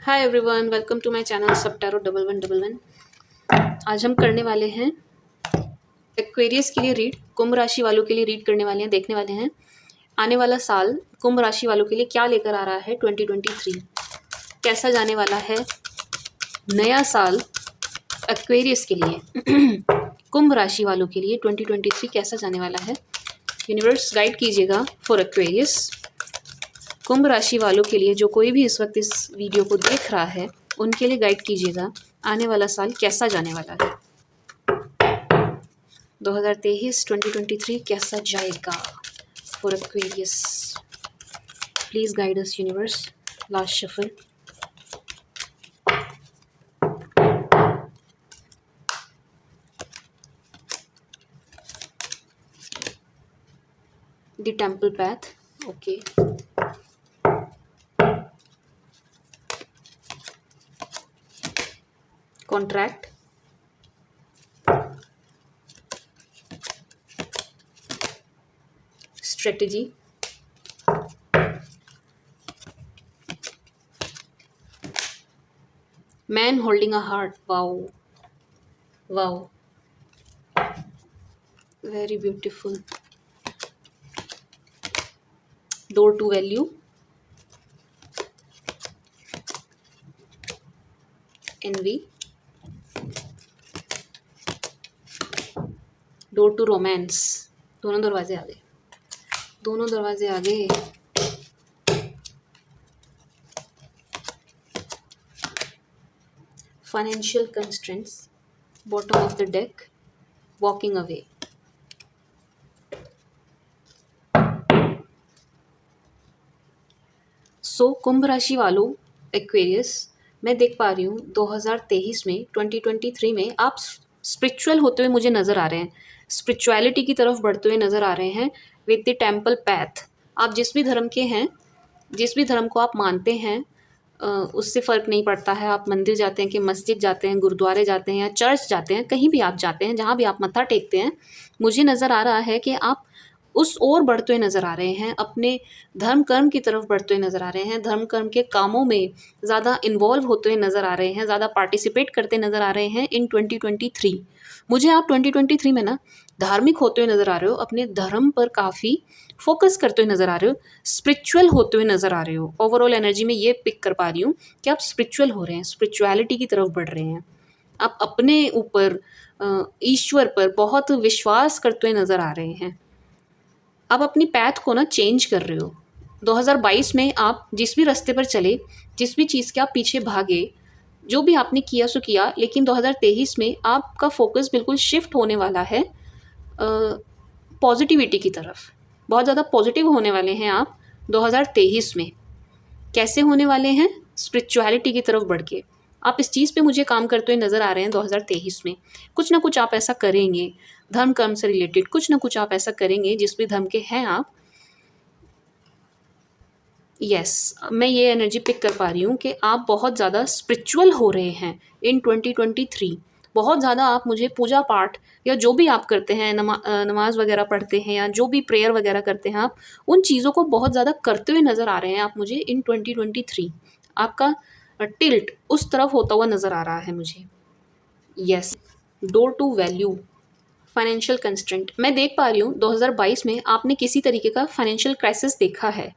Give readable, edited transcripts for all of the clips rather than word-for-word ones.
Hi everyone, welcome to my channel सब tarot 1111। आज हम करने वाले हैं एक्वेरियस के लिए रीड, कुंभ राशि वालों के लिए रीड करने वाले हैं। देखने वाले हैं आने वाला साल कुंभ राशि वालों के लिए क्या लेकर आ रहा है। 2023 कैसा जाने वाला है नया साल एक्वेरियस के लिए कुंभ राशि वालों के लिए 2023 कैसा जाने वाला है। यूनिवर्स गाइड कीजिएगा फॉर एक्वेरियस, कुंभ राशि वालों के लिए। जो कोई भी इस वक्त इस वीडियो को देख रहा है उनके लिए गाइड कीजिएगा आने वाला साल कैसा जाने वाला है। 2023 कैसा जाएगा for Aquarius. Please guide us universe. Last shuffle. The temple path, okay. Contract, strategy, man holding a heart. Wow wow, very beautiful. Door to value, envy, door to romance. दोनों दरवाजे आ गए, दोनों दरवाजे आ गए। Financial constraints, bottom of the deck, walking away. So कुंभ राशि वालों एक्वेरियस, मैं देख पा रही हूँ 2023 में 2023 में आप स्पिरिचुअल होते हुए मुझे नज़र आ रहे हैं। स्पिरिचुअलिटी की तरफ बढ़ते हुए नज़र आ रहे हैं विद द टेम्पल पैथ। आप जिस भी धर्म के हैं, जिस भी धर्म को आप मानते हैं, उससे फ़र्क नहीं पड़ता है। आप मंदिर जाते हैं कि मस्जिद जाते हैं, गुरुद्वारे जाते हैं या चर्च जाते हैं, कहीं भी आप जाते हैं, जहाँ भी आप मत्था टेकते हैं, मुझे नज़र आ रहा है कि आप उस ओर बढ़ते हुए नज़र आ रहे हैं। अपने धर्म कर्म की तरफ बढ़ते हुए नज़र आ रहे हैं। धर्म कर्म के कामों में ज़्यादा इन्वॉल्व होते हुए नज़र आ रहे हैं, ज़्यादा पार्टिसिपेट करते नज़र आ रहे हैं इन 2023। मुझे आप 2023 में ना धार्मिक होते हुए नज़र आ रहे हो, अपने धर्म पर काफ़ी फोकस करते हुए नज़र आ रहे हो, स्पिरिचुअल होते हुए नज़र आ रहे हो। ओवरऑल एनर्जी में ये पिक कर पा रही हूँ कि आप स्पिरिचुअल हो रहे हैं, स्पिरिचुअलिटी की तरफ बढ़ रहे हैं। आप अपने ऊपर, ईश्वर पर बहुत विश्वास करते हुए नज़र आ रहे हैं। आप अपनी पैथ को ना चेंज कर रहे हो। 2022 में आप जिस भी रास्ते पर चले, जिस भी चीज़ के आप पीछे भागे, जो भी आपने किया सो किया, लेकिन 2023 में आपका फोकस बिल्कुल शिफ्ट होने वाला है पॉजिटिविटी की तरफ। बहुत ज़्यादा पॉजिटिव होने वाले हैं आप 2023 में। कैसे होने वाले हैं? स्पिरिचुअलिटी की तरफ बढ़ के। आप इस चीज़ पे मुझे काम करते हुए नज़र आ रहे हैं 2023 में। कुछ ना कुछ आप ऐसा करेंगे, धर्म कर्म से रिलेटेड कुछ ना कुछ आप ऐसा करेंगे, जिस भी धर्म के हैं आप। यस, मैं ये एनर्जी पिक कर पा रही हूँ कि आप बहुत ज़्यादा स्पिरिचुअल हो रहे हैं इन 2023। बहुत ज़्यादा आप मुझे पूजा पाठ या जो भी आप करते हैं, नमाज वगैरह पढ़ते हैं या जो भी प्रेयर वगैरह करते हैं, आप उन चीज़ों को बहुत ज़्यादा करते हुए नज़र आ रहे हैं आप मुझे इन 2023। आपका टिल्ट उस तरफ होता हुआ नज़र आ रहा है मुझे। Yes, door to value, financial constraint. मैं देख पा रही हूँ 2022 में आपने किसी तरीके का फाइनेंशियल क्राइसिस देखा है,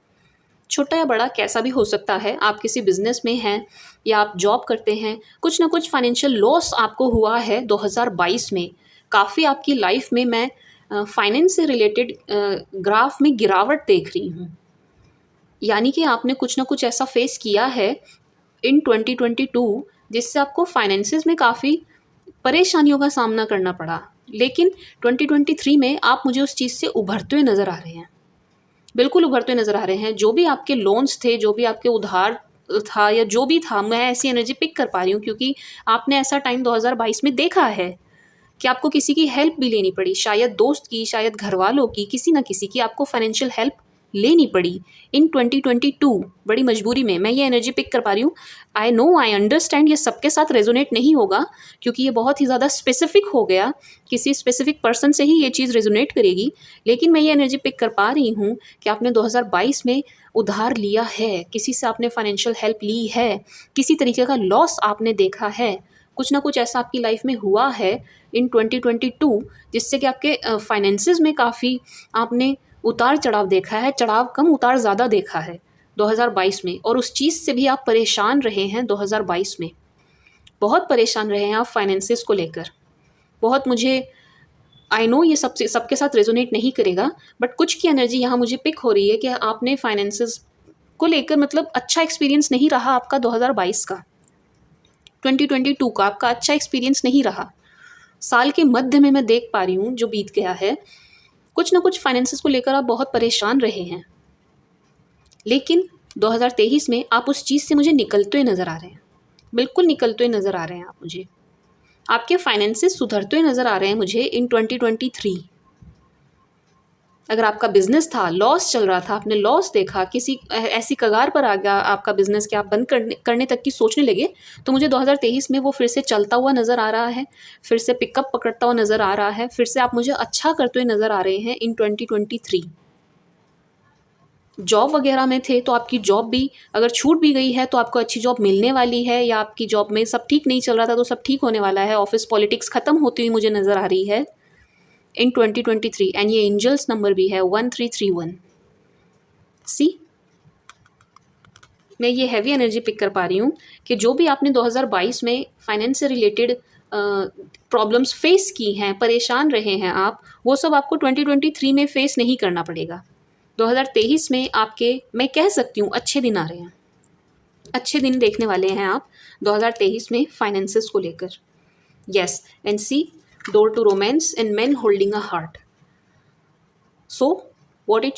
छोटा या बड़ा कैसा भी हो सकता है। आप किसी बिजनेस में हैं या आप जॉब करते हैं, कुछ ना कुछ फाइनेंशियल लॉस आपको हुआ है 2022 में। काफ़ी आपकी लाइफ में मैं फाइनेंस से रिलेटेड ग्राफ में गिरावट देख रही हूँ। यानी कि आपने कुछ ना कुछ ऐसा फेस किया है इन 2022 जिससे आपको फाइनेंसेस में काफ़ी परेशानियों का सामना करना पड़ा। लेकिन 2023 में आप मुझे उस चीज़ से उभरते हुए नज़र आ रहे हैं, बिल्कुल उभरते नज़र आ रहे हैं। जो भी आपके लोन्स थे, जो भी आपके उधार था या जो भी था, मैं ऐसी एनर्जी पिक कर पा रही हूँ क्योंकि आपने ऐसा टाइम 2022 में देखा है कि आपको किसी की हेल्प भी लेनी पड़ी, शायद दोस्त की, शायद घर वालों की, किसी ना किसी की आपको फाइनेंशियल हेल्प लेनी पड़ी इन 2022 बड़ी मजबूरी में। मैं ये एनर्जी पिक कर पा रही हूँ। आई नो, आई अंडरस्टैंड ये सबके साथ रेजोनेट नहीं होगा क्योंकि ये बहुत ही ज़्यादा स्पेसिफिक हो गया, किसी स्पेसिफिक पर्सन से ही ये चीज़ रेजोनेट करेगी, लेकिन मैं ये एनर्जी पिक कर पा रही हूँ कि आपने 2022 में उधार लिया है, किसी से आपने फाइनेंशियल हेल्प ली है, किसी तरीके का लॉस आपने देखा है, कुछ ना कुछ ऐसा आपकी लाइफ में हुआ है इन 2022 जिससे कि आपके फाइनेंसेस में काफ़ी आपने उतार चढ़ाव देखा है, चढ़ाव कम उतार ज़्यादा देखा है 2022 में, और उस चीज़ से भी आप परेशान रहे हैं 2022 में। बहुत परेशान रहे हैं आप फाइनेंसेस को लेकर। बहुत मुझे आई नो ये सबके साथ रेजोनेट नहीं करेगा, बट कुछ की एनर्जी यहाँ मुझे पिक हो रही है कि आपने फाइनेंसेस को लेकर मतलब अच्छा एक्सपीरियंस नहीं रहा आपका 2022 का, 2022 का आपका अच्छा एक्सपीरियंस नहीं रहा। साल के मध्य में मैं देख पा रही हूँ जो बीत गया है, कुछ ना कुछ फाइनेंसेस को लेकर आप बहुत परेशान रहे हैं, लेकिन 2023 में आप उस चीज़ से मुझे निकलते हुए नज़र आ रहे हैं, बिल्कुल निकलते हुए नज़र आ रहे हैं आप मुझे। आपके फाइनेंसेस सुधरते हुए नज़र आ रहे हैं मुझे इन 2023। अगर आपका बिजनेस था, लॉस चल रहा था, आपने लॉस देखा, किसी ऐसी कगार पर आ गया आपका बिजनेस कि आप बंद करने तक की सोचने लगे, तो मुझे 2023 में वो फिर से चलता हुआ नज़र आ रहा है, फिर से पिकअप पकड़ता हुआ नज़र आ रहा है, फिर से आप मुझे अच्छा करते हुए नज़र आ रहे हैं इन 2023। जॉब वगैरह में थे तो आपकी जॉब भी अगर छूट भी गई है तो आपको अच्छी जॉब मिलने वाली है, या आपकी जॉब में सब ठीक नहीं चल रहा था तो सब ठीक होने वाला है। ऑफिस पॉलिटिक्स ख़त्म होती हुई मुझे नज़र आ रही है इन 2023, एंड ये एंजल्स नंबर भी है 1331। सी, मैं ये हैवी एनर्जी पिक कर पा रही हूँ कि जो भी आपने 2022 में फाइनेंस से रिलेटेड प्रॉब्लम्स फेस की हैं, परेशान रहे हैं आप, वो सब आपको 2023 में फेस नहीं करना पड़ेगा। 2023 में आपके, मैं कह सकती हूँ, अच्छे दिन आ रहे हैं, अच्छे दिन देखने वाले हैं आप 2023 में फाइनेंसेस को लेकर। Yes, and see, door to romance and man holding a heart. So what it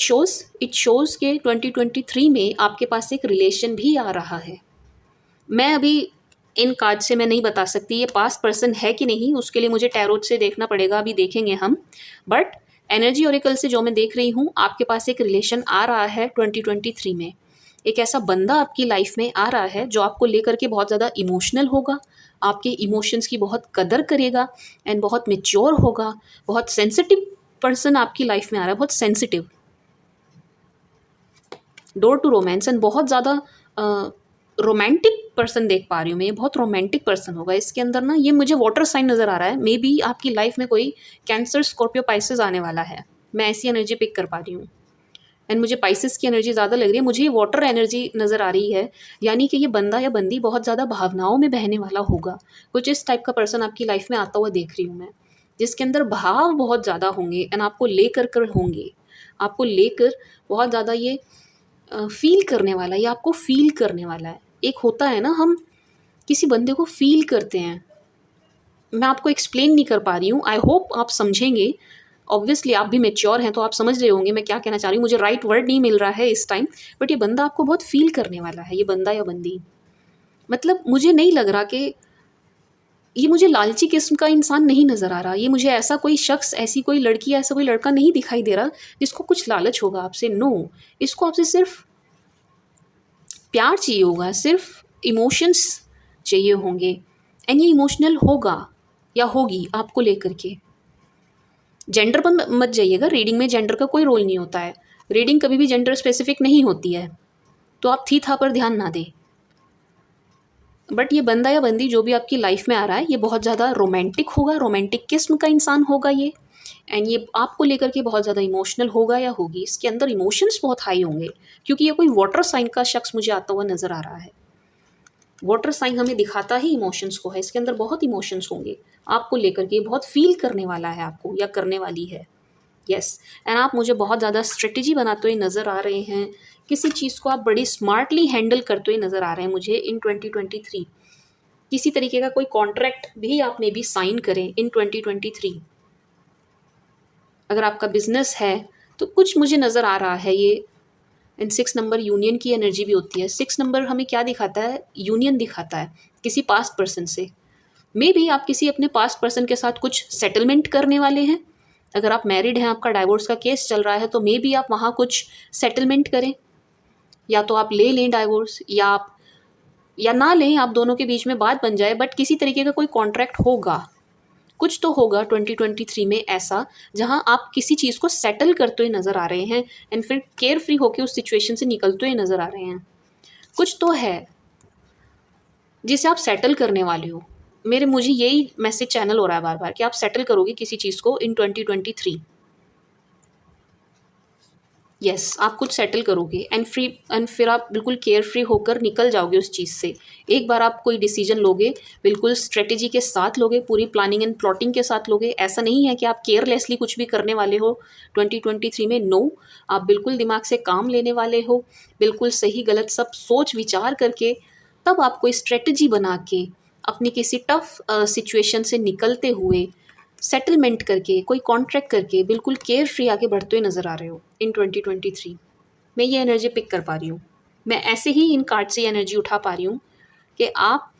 shows के 2023 में आपके पास एक रिलेशन भी आ रहा है। मैं अभी इन कार्ड से मैं नहीं बता सकती ये पास्ट पर्सन है कि नहीं, उसके लिए मुझे टैरोट से देखना पड़ेगा, अभी देखेंगे हम। बट एनर्जी ओरेकल से जो मैं देख रही हूँ, आपके पास एक रिलेशन आ रहा है 2023 में। एक ऐसा बंदा आपकी लाइफ में आ रहा है जो आपको लेकर के बहुत ज़्यादा इमोशनल होगा, आपके इमोशंस की बहुत कदर करेगा, एंड बहुत मेच्योर होगा, बहुत सेंसिटिव पर्सन आपकी लाइफ में आ रहा है, बहुत sensitive. Door to romance and बहुत ज़्यादा रोमांटिक पर्सन देख पा रही हूँ मैं, ये बहुत रोमांटिक पर्सन होगा। इसके अंदर ना, ये मुझे वाटर साइन नज़र आ रहा है, मे बी आपकी लाइफ में कोई कैंसर, स्कॉर्पियो, पाइसेस आने वाला है। मैं ऐसी एनर्जी पिक कर पा रही हूँ, एंड मुझे पाइसेस की एनर्जी ज़्यादा लग रही है, मुझे ये वाटर एनर्जी नज़र आ रही है, यानी कि ये बंदा या बंदी बहुत ज़्यादा भावनाओं में बहने वाला होगा। कुछ इस टाइप का पर्सन आपकी लाइफ में आता हुआ देख रही हूँ मैं, जिसके अंदर भाव बहुत ज़्यादा होंगे, एंड आपको लेकर होंगे, आपको लेकर बहुत ज़्यादा ये फील करने वाला है, ये आपको फील करने वाला है। एक होता है ना, हम किसी बंदे को फील करते हैं, मैं आपको एक्सप्लेन नहीं कर पा रही हूँ, आई होप आप समझेंगे। ऑब्वियसली आप भी मेच्योर हैं तो आप समझ रहे होंगे मैं क्या कहना चाह रही हूँ, मुझे राइट वर्ड नहीं मिल रहा है इस टाइम, बट ये बंदा आपको बहुत फील करने वाला है, ये बंदा या बंदी। मतलब मुझे नहीं लग रहा कि ये, मुझे लालची किस्म का इंसान नहीं नज़र आ रहा, ये मुझे ऐसा कोई शख्स, ऐसी कोई लड़की, ऐसा कोई लड़का नहीं दिखाई दे रहा जिसको कुछ लालच होगा आपसे। नो, इसको आपसे सिर्फ प्यार चाहिए होगा, सिर्फ इमोशंस चाहिए होंगे, एंड ये इमोशनल होगा या होगी आपको लेकर के। जेंडर पर मत जाइएगा, रीडिंग में जेंडर का कोई रोल नहीं होता है, रीडिंग कभी भी जेंडर स्पेसिफिक नहीं होती है, तो आप थी था पर ध्यान ना दें। बट ये बंदा या बंदी जो भी आपकी लाइफ में आ रहा है, ये बहुत ज़्यादा रोमांटिक होगा, रोमांटिक किस्म का इंसान होगा ये, एंड ये आपको लेकर के बहुत ज़्यादा इमोशनल होगा या होगी, इसके अंदर इमोशंस बहुत हाई होंगे, क्योंकि ये कोई वाटर साइन का शख्स मुझे आता हुआ नज़र आ रहा है। वाटर साइन हमें दिखाता ही इमोशंस को है, इसके अंदर बहुत इमोशंस होंगे आपको लेकर के, बहुत फील करने वाला है आपको या करने वाली है। यस, एंड आप मुझे बहुत ज़्यादा स्ट्रेटजी बनाते हुए नज़र आ रहे हैं, किसी चीज़ को आप बड़ी स्मार्टली हैंडल करते हुए नज़र आ रहे हैं मुझे इन 2023। किसी तरीके का कोई कॉन्ट्रैक्ट भी आप मे बी साइन करें इन 2023। अगर आपका बिजनेस है तो कुछ मुझे नज़र आ रहा है ये, एंड 6 नंबर यूनियन की एनर्जी भी होती है। 6 नंबर हमें क्या दिखाता है, यूनियन दिखाता है किसी पास्ट पर्सन से। मे बी आप किसी अपने पास्ट पर्सन के साथ कुछ सेटलमेंट करने वाले हैं, अगर आप मैरिड हैं, आपका डाइवोर्स का केस चल रहा है, तो मे बी आप वहाँ कुछ सेटलमेंट करें, या तो आप ले लें डाइवोर्स, या ना लें, आप दोनों के बीच में बात बन जाए, बट किसी तरीके का कोई कॉन्ट्रैक्ट होगा, कुछ तो होगा 2023 में ऐसा, जहां आप किसी चीज़ को सेटल करते हुए नज़र आ रहे हैं एंड फिर केयर फ्री होकर उस सिचुएशन से निकलते हुए नज़र आ रहे हैं। कुछ तो है जिसे आप सेटल करने वाले हो। मुझे यही मैसेज चैनल हो रहा है बार बार कि आप सेटल करोगे किसी चीज़ को इन 2023। यस, आप कुछ सेटल करोगे एंड फिर आप बिल्कुल केयर फ्री होकर निकल जाओगे उस चीज़ से। एक बार आप कोई डिसीजन लोगे, बिल्कुल स्ट्रेटेजी के साथ लोगे, पूरी प्लानिंग एंड प्लॉटिंग के साथ लोगे। ऐसा नहीं है कि आप केयरलेसली कुछ भी करने वाले हो 2023 में। नो, आप बिल्कुल दिमाग से काम लेने वाले हो, बिल्कुल सही गलत सब सोच विचार करके तब आप कोई स्ट्रेटजी बना के अपनी किसी टफ सिचुएशन से निकलते हुए, सेटलमेंट करके, कोई कॉन्ट्रैक्ट करके बिल्कुल केयर फ्री आगे बढ़ते हुए नज़र आ रहे हो इन 2023। मैं ये एनर्जी पिक कर पा रही हूँ। मैं ऐसे ही इन कार्ड से एनर्जी उठा पा रही हूँ कि आप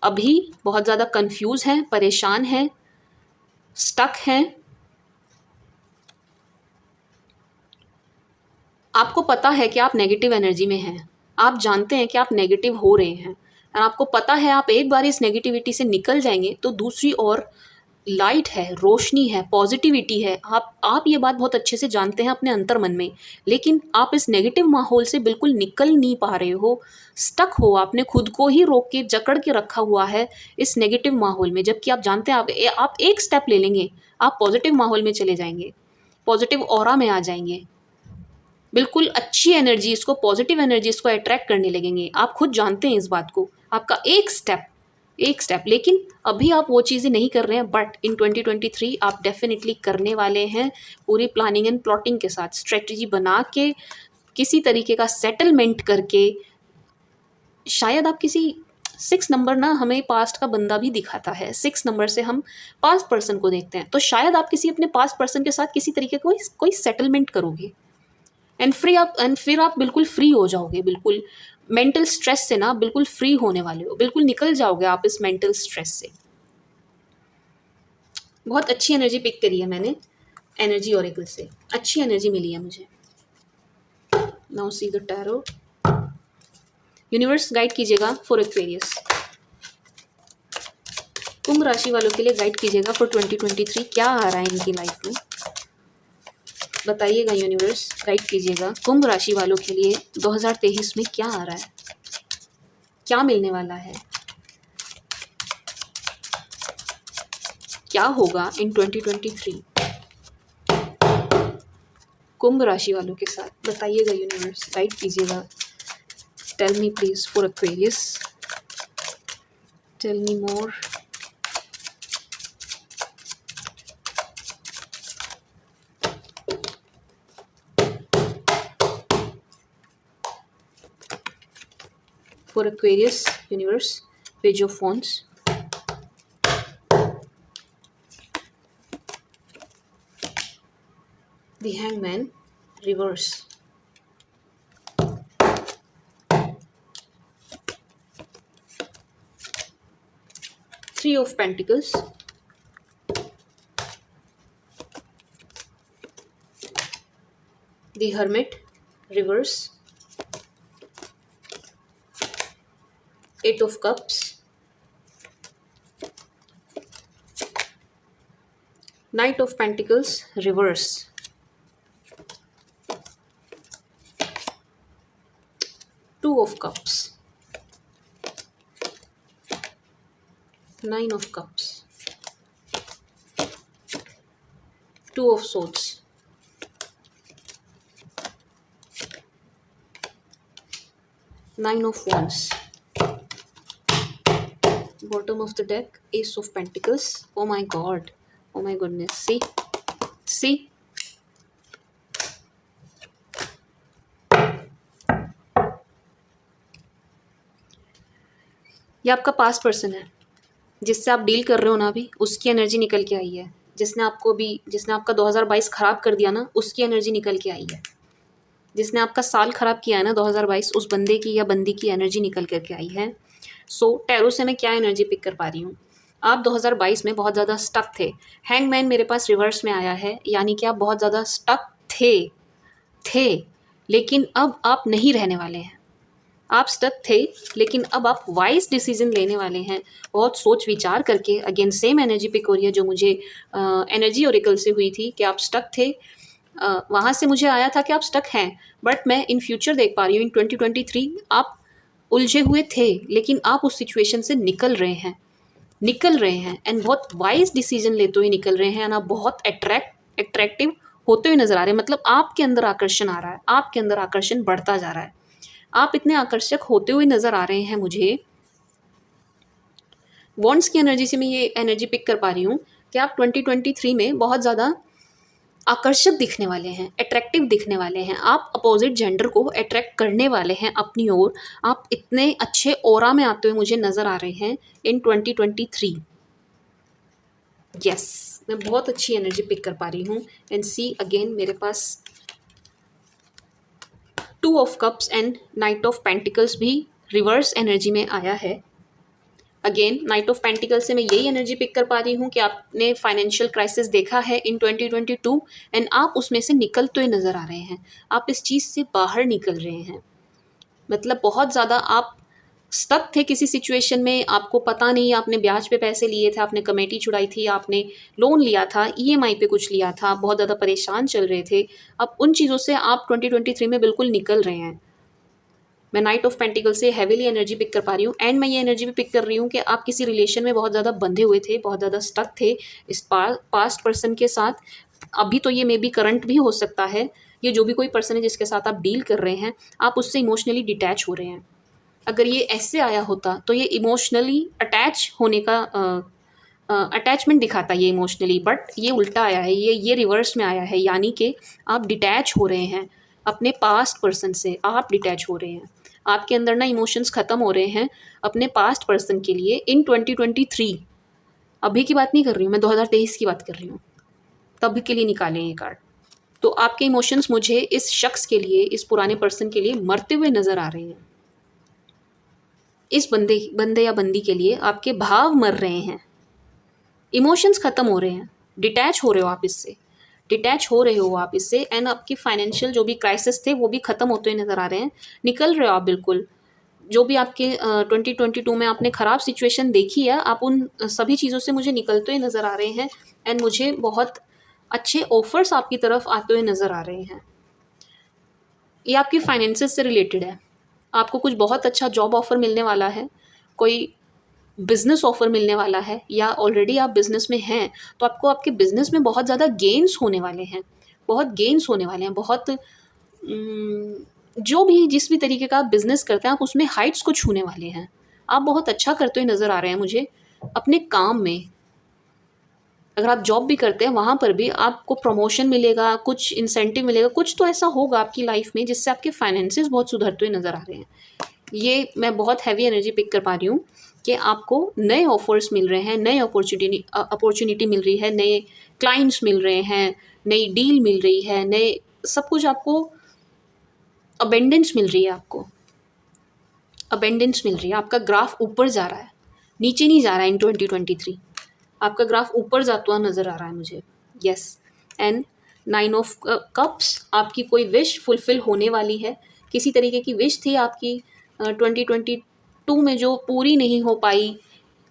अभी बहुत ज़्यादा कंफ्यूज हैं, परेशान हैं, स्टक हैं। आपको पता है कि आप नेगेटिव एनर्जी में हैं, आप जानते हैं कि आप नेगेटिव हो रहे हैं, और आपको पता है आप एक बार इस नेगेटिविटी से निकल जाएंगे तो दूसरी ओर लाइट है, रोशनी है, पॉजिटिविटी है। आप ये बात बहुत अच्छे से जानते हैं अपने अंतर मन में, लेकिन आप इस नेगेटिव माहौल से बिल्कुल निकल नहीं पा रहे हो, स्टक हो, आपने खुद को ही रोक के जकड़ के रखा हुआ है इस नेगेटिव माहौल में। जबकि आप जानते हैं आप एक स्टेप ले लेंगे, आप पॉजिटिव माहौल में चले जाएंगे, पॉजिटिव ऑरा में आ जाएंगे, बिल्कुल अच्छी एनर्जी, इसको पॉजिटिव एनर्जी इसको अट्रैक्ट करने लगेंगे। आप खुद जानते हैं इस बात को। आपका एक स्टेप, लेकिन अभी आप वो चीज़ें नहीं कर रहे हैं, बट इन 2023 आप डेफिनेटली करने वाले हैं, पूरी प्लानिंग एंड प्लॉटिंग के साथ, स्ट्रेटजी बना के, किसी तरीके का सेटलमेंट करके। शायद आप किसी 6 नंबर ना हमें पास्ट का बंदा भी दिखाता है, 6 नंबर से हम पास्ट पर्सन को देखते हैं, तो शायद आप किसी अपने पास्ट पर्सन के साथ किसी तरीके का कोई सेटलमेंट करोगे एंड फिर आप बिल्कुल फ्री हो जाओगे, बिल्कुल मेंटल स्ट्रेस से ना बिल्कुल फ्री होने वाले हो, बिल्कुल निकल जाओगे आप इस मेंटल स्ट्रेस से। बहुत अच्छी एनर्जी पिक करी है मैंने, एनर्जी ओरेकल से अच्छी एनर्जी मिली है मुझे। Now see the tarot. Universe guide कीजिएगा फॉर एक्वेरियस, कुंभ राशि वालों के लिए गाइड कीजिएगा फॉर 2023। क्या आ रहा है इनकी लाइफ में, बताइएगा यूनिवर्स, गाइड कीजिएगा। कुंभ राशि वालों के लिए 2023 में क्या आ रहा है, क्या मिलने वाला है, क्या होगा इन 2023 कुंभ राशि वालों के साथ, बताइएगा यूनिवर्स, गाइड कीजिएगा। Tell me please for Aquarius, tell me more. For Aquarius, universe, page of wands, the hangman, reverse, three of pentacles, the hermit, reverse, 8 of cups, knight of pentacles, reverse, 2 of cups, 9 of cups, 2 of swords, Nine of wands, bottom of the deck, ace of pentacles. Oh my god, oh my goodness, see ये आपका past person है जिससे आप deal कर रहे हो ना, अभी उसकी एनर्जी निकल के आई है। जिसने आपका 2022 खराब कर दिया ना, उसकी एनर्जी निकल के आई है। जिसने आपका साल खराब किया है ना 2022, उस बंदे की या बंदी की एनर्जी निकल करके आई है। सो टैरो से मैं क्या एनर्जी पिक कर पा रही हूँ, आप 2022 में बहुत ज़्यादा स्टक थे। हैंगमैन मेरे पास रिवर्स में आया है, यानी कि आप बहुत ज़्यादा स्टक थे, लेकिन अब आप नहीं रहने वाले हैं। आप स्टक थे, लेकिन अब आप वाइज डिसीजन लेने वाले हैं, बहुत सोच विचार करके। अगेन सेम एनर्जी पिक हो रही है जो मुझे एनर्जी ओरेकल से हुई थी कि आप स्टक थे। वहाँ से मुझे आया था कि आप स्टक हैं, बट मैं इन फ्यूचर देख पा रही हूँ, इन 2023 आप उलझे हुए थे, लेकिन आप उस सिचुएशन से निकल रहे हैं एंड बहुत वाइज डिसीजन लेते हुए निकल रहे हैं। एंड आप बहुत अट्रैक्टिव होते हुए नजर आ रहे हैं, मतलब आपके अंदर आकर्षण आ रहा है, आपके अंदर आकर्षण बढ़ता जा रहा है, आप इतने आकर्षक होते हुए नजर आ रहे हैं मुझे। वॉन्ड्स की एनर्जी से मैं ये एनर्जी पिक कर पा रही हूँ कि आप 2023 में बहुत ज़्यादा आकर्षक दिखने वाले हैं, अट्रैक्टिव दिखने वाले हैं, आप अपोजिट जेंडर को अट्रैक्ट करने वाले हैं अपनी ओर। आप इतने अच्छे ऑरा में आते हुए मुझे नज़र आ रहे हैं इन 2023। यस, मैं बहुत अच्छी एनर्जी पिक कर पा रही हूँ। एंड सी अगेन मेरे पास 2 of cups and night of pentacles भी रिवर्स एनर्जी में आया है। अगेन नाइट ऑफ पेंटिकल से मैं यही एनर्जी पिक कर पा रही हूँ कि आपने फाइनेंशियल क्राइसिस देखा है इन 2022 एंड आप उसमें से निकलते हुए नज़र आ रहे हैं, आप इस चीज़ से बाहर निकल रहे हैं। मतलब बहुत ज़्यादा आप स्टक थे किसी सिचुएशन में, आपको पता नहीं, आपने ब्याज पे पैसे लिए थे, आपने कमेटी छुड़ाई थी, आपने लोन लिया था, ईएमआई पे कुछ लिया था, बहुत ज़्यादा परेशान चल रहे थे। अब उन चीज़ों से आप 2023 में बिल्कुल निकल रहे हैं। मैं नाइट ऑफ पेंटिकल से हैवीली एनर्जी पिक कर पा रही हूँ एंड मैं ये एनर्जी भी पिक कर रही हूँ कि आप किसी रिलेशन में बहुत ज़्यादा बंधे हुए थे, बहुत ज़्यादा स्टक थे इस पास्ट पर्सन के साथ। अभी तो ये मे बी करंट भी हो सकता है, ये जो भी कोई पर्सन है जिसके साथ आप डील कर रहे हैं, आप उससे इमोशनली डिटैच हो रहे हैं। अगर ये ऐसे आया होता तो ये इमोशनली अटैच होने का अटैचमेंट दिखाता है ये इमोशनली, बट ये उल्टा आया है, ये रिवर्स में आया है, यानी कि आप डिटैच हो रहे हैं अपने पास्ट पर्सन से, आप डिटैच हो रहे हैं। आपके अंदर ना इमोशंस ख़त्म हो रहे हैं अपने पास्ट पर्सन के लिए इन 2023। अभी की बात नहीं कर रही हूँ मैं, 2023 की बात कर रही हूँ, तब के लिए निकालें ये कार्ड। तो आपके इमोशंस मुझे इस शख्स के लिए, इस पुराने पर्सन के लिए मरते हुए नज़र आ रहे हैं। इस बंदे या बंदी के लिए आपके भाव मर रहे हैं, इमोशंस ख़त्म हो रहे हैं, डिटैच हो रहे हो आप इससे, डिटैच हो रहे हो आप इससे। एंड आपकी फाइनेंशियल जो भी क्राइसिस थे वो भी ख़त्म होते हुए नज़र आ रहे हैं, निकल रहे हो आप बिल्कुल। जो भी आपके 2022 में आपने ख़राब सिचुएशन देखी है, आप उन सभी चीज़ों से मुझे निकलते हुए नज़र आ रहे हैं एंड मुझे बहुत अच्छे ऑफर्स आपकी तरफ आते हुए नज़र आ रहे हैं। ये आपकी फाइनेंसेस से रिलेटेड है, आपको कुछ बहुत अच्छा जॉब ऑफ़र मिलने वाला है, कोई बिज़नेस ऑफ़र मिलने वाला है, या ऑलरेडी आप बिज़नेस में हैं तो आपको आपके बिज़नेस में बहुत ज़्यादा गेन्स होने वाले हैं, बहुत गेन्स होने वाले हैं, बहुत जो भी जिस भी तरीके का आप बिज़नेस करते हैं आप उसमें हाइट्स को छूने वाले हैं। आप बहुत अच्छा करते हुए नज़र आ रहे हैं मुझे अपने काम में। अगर आप जॉब भी करते हैं वहाँ पर भी आपको प्रमोशन मिलेगा, कुछ इंसेंटिव मिलेगा, कुछ तो ऐसा होगा आपकी लाइफ में जिससे आपके फाइनेंसेस बहुत सुधरते हुए नज़र आ रहे हैं। ये मैं बहुत हैवी एनर्जी पिक कर पा रही हूँ कि आपको नए ऑफ़र्स मिल रहे हैं, नए अपॉर्चुनिटी मिल रही है, नए क्लाइंट्स मिल रहे हैं, नई डील मिल रही है, नए सब कुछ आपको अबेंडेंस मिल रही है, आपको अबेंडेंस मिल रही है। आपका ग्राफ ऊपर जा रहा है, नीचे नहीं जा रहा है इन 2023। आपका ग्राफ ऊपर जाता हुआ नज़र आ रहा है मुझे। यस, एंड 9 ऑफ कप्स, आपकी कोई विश फुलफ़िल होने वाली है। किसी तरीके की विश थी आपकी 2022 में जो पूरी नहीं हो पाई,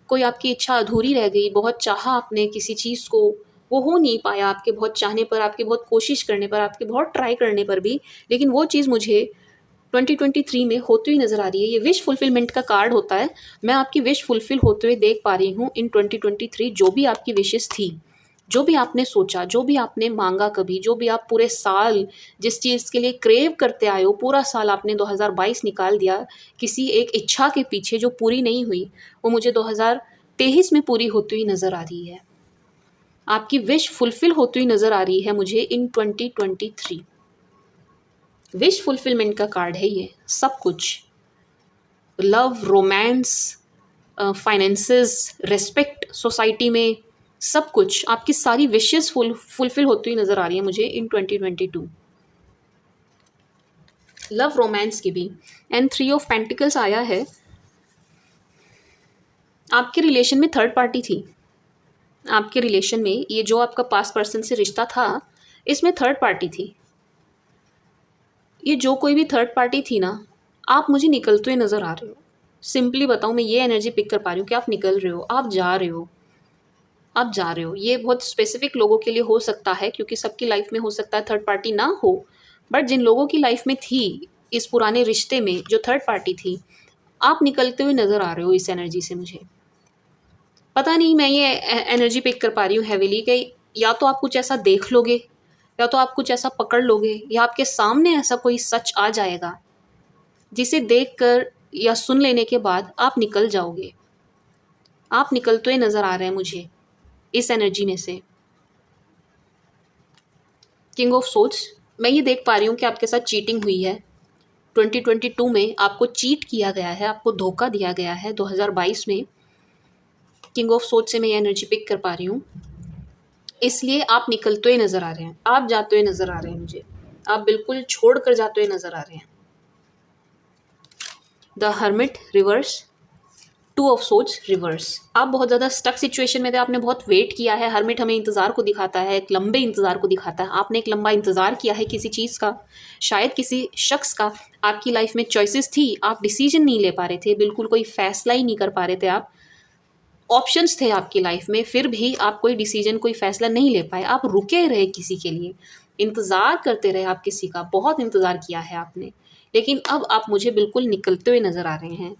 कोई आपकी इच्छा अधूरी रह गई, बहुत चाहा आपने किसी चीज़ को, वो हो नहीं पाया आपके बहुत चाहने पर, आपके बहुत कोशिश करने पर, आपके बहुत ट्राई करने पर भी, लेकिन वो चीज़ मुझे 2023 में होती हुई नज़र आ रही है। ये विश फुलफिलमेंट का कार्ड होता है, मैं आपकी विश फुलफिल होते हुए देख पा रही हूँ इन 2023। जो भी आपकी विशेज़ थी, जो भी आपने सोचा, जो भी आपने मांगा कभी, जो भी आप पूरे साल जिस चीज़ के लिए क्रेव करते आए हो, पूरा साल आपने 2022 निकाल दिया किसी एक इच्छा के पीछे जो पूरी नहीं हुई, वो मुझे 2023 में पूरी होती हुई नज़र आ रही है। आपकी विश फुलफिल होती हुई नज़र आ रही है मुझे इन 2023। विश फुलफिलमेंट का कार्ड है ये, सब कुछ, love, romance, finances, respect society में, सब कुछ आपकी सारी विशेस फुलफिल होती हुई नज़र आ रही है मुझे इन 2022। लव रोमांस की भी। एंड 3 ऑफ पेंटिकल्स आया है। आपके रिलेशन में थर्ड पार्टी थी। आपके रिलेशन में ये जो आपका पास्ट पर्सन से रिश्ता था, इसमें थर्ड पार्टी थी। ये जो कोई भी थर्ड पार्टी थी ना, आप मुझे निकलते हुए नज़र आ रहे हो। सिंपली बताऊँ, मैं ये एनर्जी पिक कर पा रही हूँ कि आप निकल रहे हो, आप जा रहे हो, आप जा रहे हो। ये बहुत स्पेसिफिक लोगों के लिए हो सकता है, क्योंकि सबकी लाइफ में हो सकता है थर्ड पार्टी ना हो, बट जिन लोगों की लाइफ में थी इस पुराने रिश्ते में जो थर्ड पार्टी थी, आप निकलते हुए नज़र आ रहे हो इस एनर्जी से मुझे। पता नहीं, मैं ये एनर्जी पिक कर पा रही हूँ हैवीली कि या तो आप कुछ ऐसा देख लोगे, या तो आप कुछ ऐसा पकड़ लोगे, या आपके सामने ऐसा कोई सच आ जाएगा जिसे देखकर या सुन लेने के बाद आप निकल जाओगे। आप निकलते हुए नज़र आ रहे हैं मुझे इस एनर्जी में से। किंग ऑफ सोल्स, मैं ये देख पा रही हूँ कि आपके साथ चीटिंग हुई है। 2022 में आपको चीट किया गया है, आपको धोखा दिया गया है 2022 में। किंग ऑफ सोल्स से मैं ये एनर्जी पिक कर पा रही हूँ, इसलिए आप निकलते हुए नज़र आ रहे हैं, आप जाते हुए नज़र आ रहे हैं मुझे, आप बिल्कुल छोड़ कर जाते हुए नज़र आ रहे हैं। The hermit reverse, two of swords reverse, आप बहुत ज़्यादा स्टक सिचुएशन में थे, आपने बहुत वेट किया है। हर्मिट हमें इंतज़ार को दिखाता है, एक लंबे इंतज़ार को दिखाता है। आपने एक लंबा इंतज़ार किया है किसी चीज़ का, शायद किसी शख्स का। आपकी लाइफ में चॉइसेस थी, आप डिसीजन नहीं ले पा रहे थे, बिल्कुल कोई फैसला ही नहीं कर पा रहे थे आप। ऑप्शंस थे आपकी लाइफ में, फिर भी आप कोई डिसीजन, कोई फैसला नहीं ले पाए। आप रुके रहे किसी के लिए, इंतज़ार करते रहे आप किसी का, बहुत इंतज़ार किया है आपने। लेकिन अब आप मुझे बिल्कुल निकलते हुए नज़र आ रहे हैं,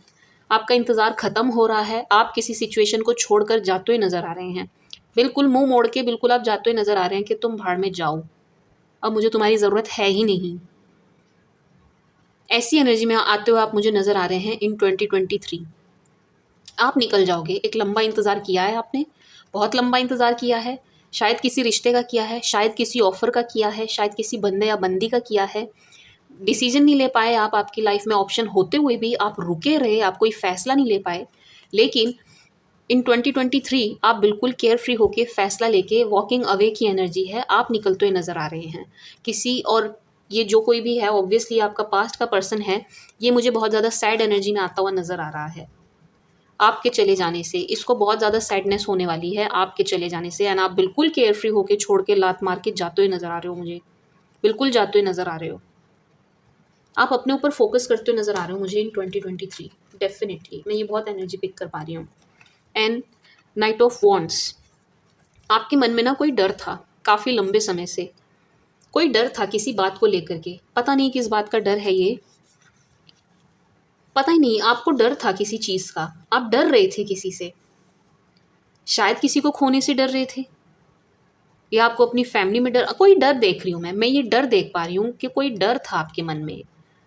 आपका इंतज़ार ख़त्म हो रहा है, आप किसी सिचुएशन को छोड़कर जाते हुए नज़र आ रहे हैं। बिल्कुल मुँह मोड़ के बिल्कुल आप जाते हुए नज़र आ रहे हैं कि तुम भाड़ में जाओ, अब मुझे तुम्हारी ज़रूरत है ही नहीं। ऐसी एनर्जी में आते हुए आप मुझे नज़र आ रहे हैं इन 2023। आप निकल जाओगे। एक लंबा इंतज़ार किया है आपने, बहुत लंबा इंतज़ार किया है, शायद किसी रिश्ते का किया है, शायद किसी ऑफ़र का किया है, शायद किसी बंदे या बंदी का किया है। डिसीजन नहीं ले पाए आप, आपकी लाइफ में ऑप्शन होते हुए भी आप रुके रहे, आप कोई फ़ैसला नहीं ले पाए। लेकिन इन 2023 आप बिल्कुल केयर फ्री होके फ़ैसला लेके वॉकिंग अवे की एनर्जी है, आप निकलते हुए नज़र आ रहे हैं। किसी और, ये जो कोई भी है ऑब्वियसली आपका पास्ट का पर्सन है, ये मुझे बहुत ज़्यादा सैड एनर्जी में आता हुआ नज़र आ रहा है। आपके चले जाने से इसको बहुत ज़्यादा सैडनेस होने वाली है, आपके चले जाने से। एंड आप बिल्कुल केयर फ्री होके छोड़ के लात मार के जाते हुए नज़र आ रहे हो मुझे, बिल्कुल जाते हुए नज़र आ रहे हो। आप अपने ऊपर फोकस करते हुए नज़र आ रहे हो मुझे इन 2023। डेफिनेटली मैं ये बहुत एनर्जी पिक कर पा रही हूँ। एंड नाइट ऑफ वॉन्ड्स, आपके मन में ना कोई डर था काफ़ी लंबे समय से, कोई डर था किसी बात को लेकर के। पता नहीं किस बात का डर है ये, पता ही नहीं, आपको डर था किसी चीज़ का, आप डर रहे थे किसी से, शायद किसी को खोने से डर रहे थे, या आपको अपनी फैमिली में डर, कोई डर देख रही हूँ मैं ये डर देख पा रही हूँ कि कोई डर था आपके मन में।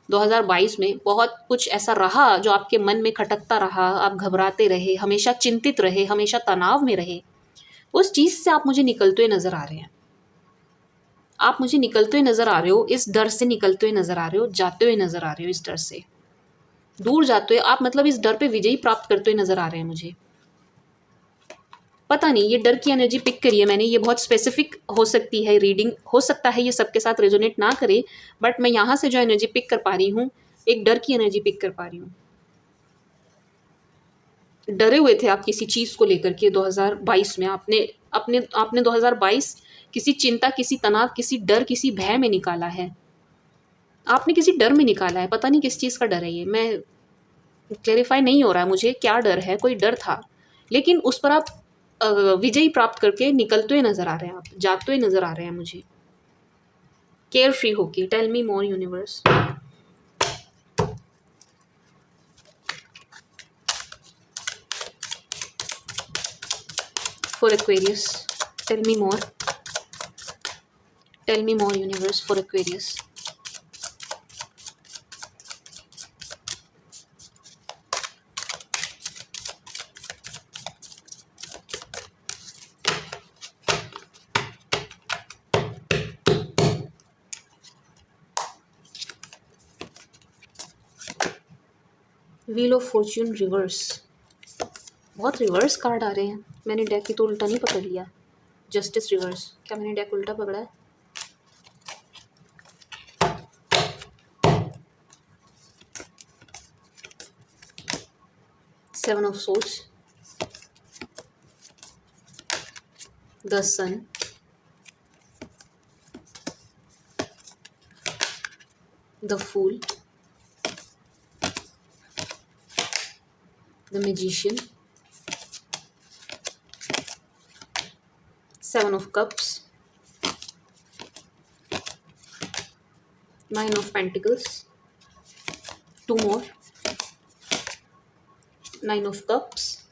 2022 में बहुत कुछ ऐसा रहा जो आपके मन में खटकता रहा, आप घबराते रहे, हमेशा चिंतित रहे, हमेशा तनाव में रहे। उस चीज़ से आप मुझे निकलते हुए नज़र आ रहे हैं, आप मुझे निकलते हुए नज़र आ रहे हो, इस डर से निकलते हुए नज़र आ रहे हो, जाते हुए नज़र आ रहे हो, इस डर से दूर जाते हुए आप, मतलब इस डर पे विजयी प्राप्त करते हुए नज़र आ रहे हैं मुझे। पता नहीं, ये डर की एनर्जी पिक करी है मैंने, ये बहुत स्पेसिफिक हो सकती है रीडिंग, हो सकता है ये सबके साथ रेजोनेट ना करे, बट मैं यहाँ से जो एनर्जी पिक कर पा रही हूँ, एक डर की एनर्जी पिक कर पा रही हूँ। डरे हुए थे आप किसी चीज़ को लेकर के 2022 में, आपने 2022 किसी चिंता, किसी तनाव, किसी डर, किसी भय में निकाला है। आपने किसी डर में निकाला है, पता नहीं किस चीज़ का डर है ये, मैं क्लेरिफाई नहीं हो रहा है मुझे क्या डर है, कोई डर था, लेकिन उस पर आप विजय प्राप्त करके निकलते हुए नज़र आ रहे हैं, आप जाते हुए नज़र आ रहे हैं मुझे केयर फ्री होके। Tell me more universe. For Aquarius, tell me more, tell me more universe for Aquarius. Wheel of fortune reverse, बहुत रिवर्स कार्ड आ रहे हैं। मैंने डेक की तो उल्टा नहीं पकड़ लिया। जस्टिस रिवर्स, क्या मैंने डेक उल्टा पकड़ा है? Seven of swords, the Sun, the Fool, the Magician, Seven of Cups, Nine of Pentacles, two more, Nine of Cups,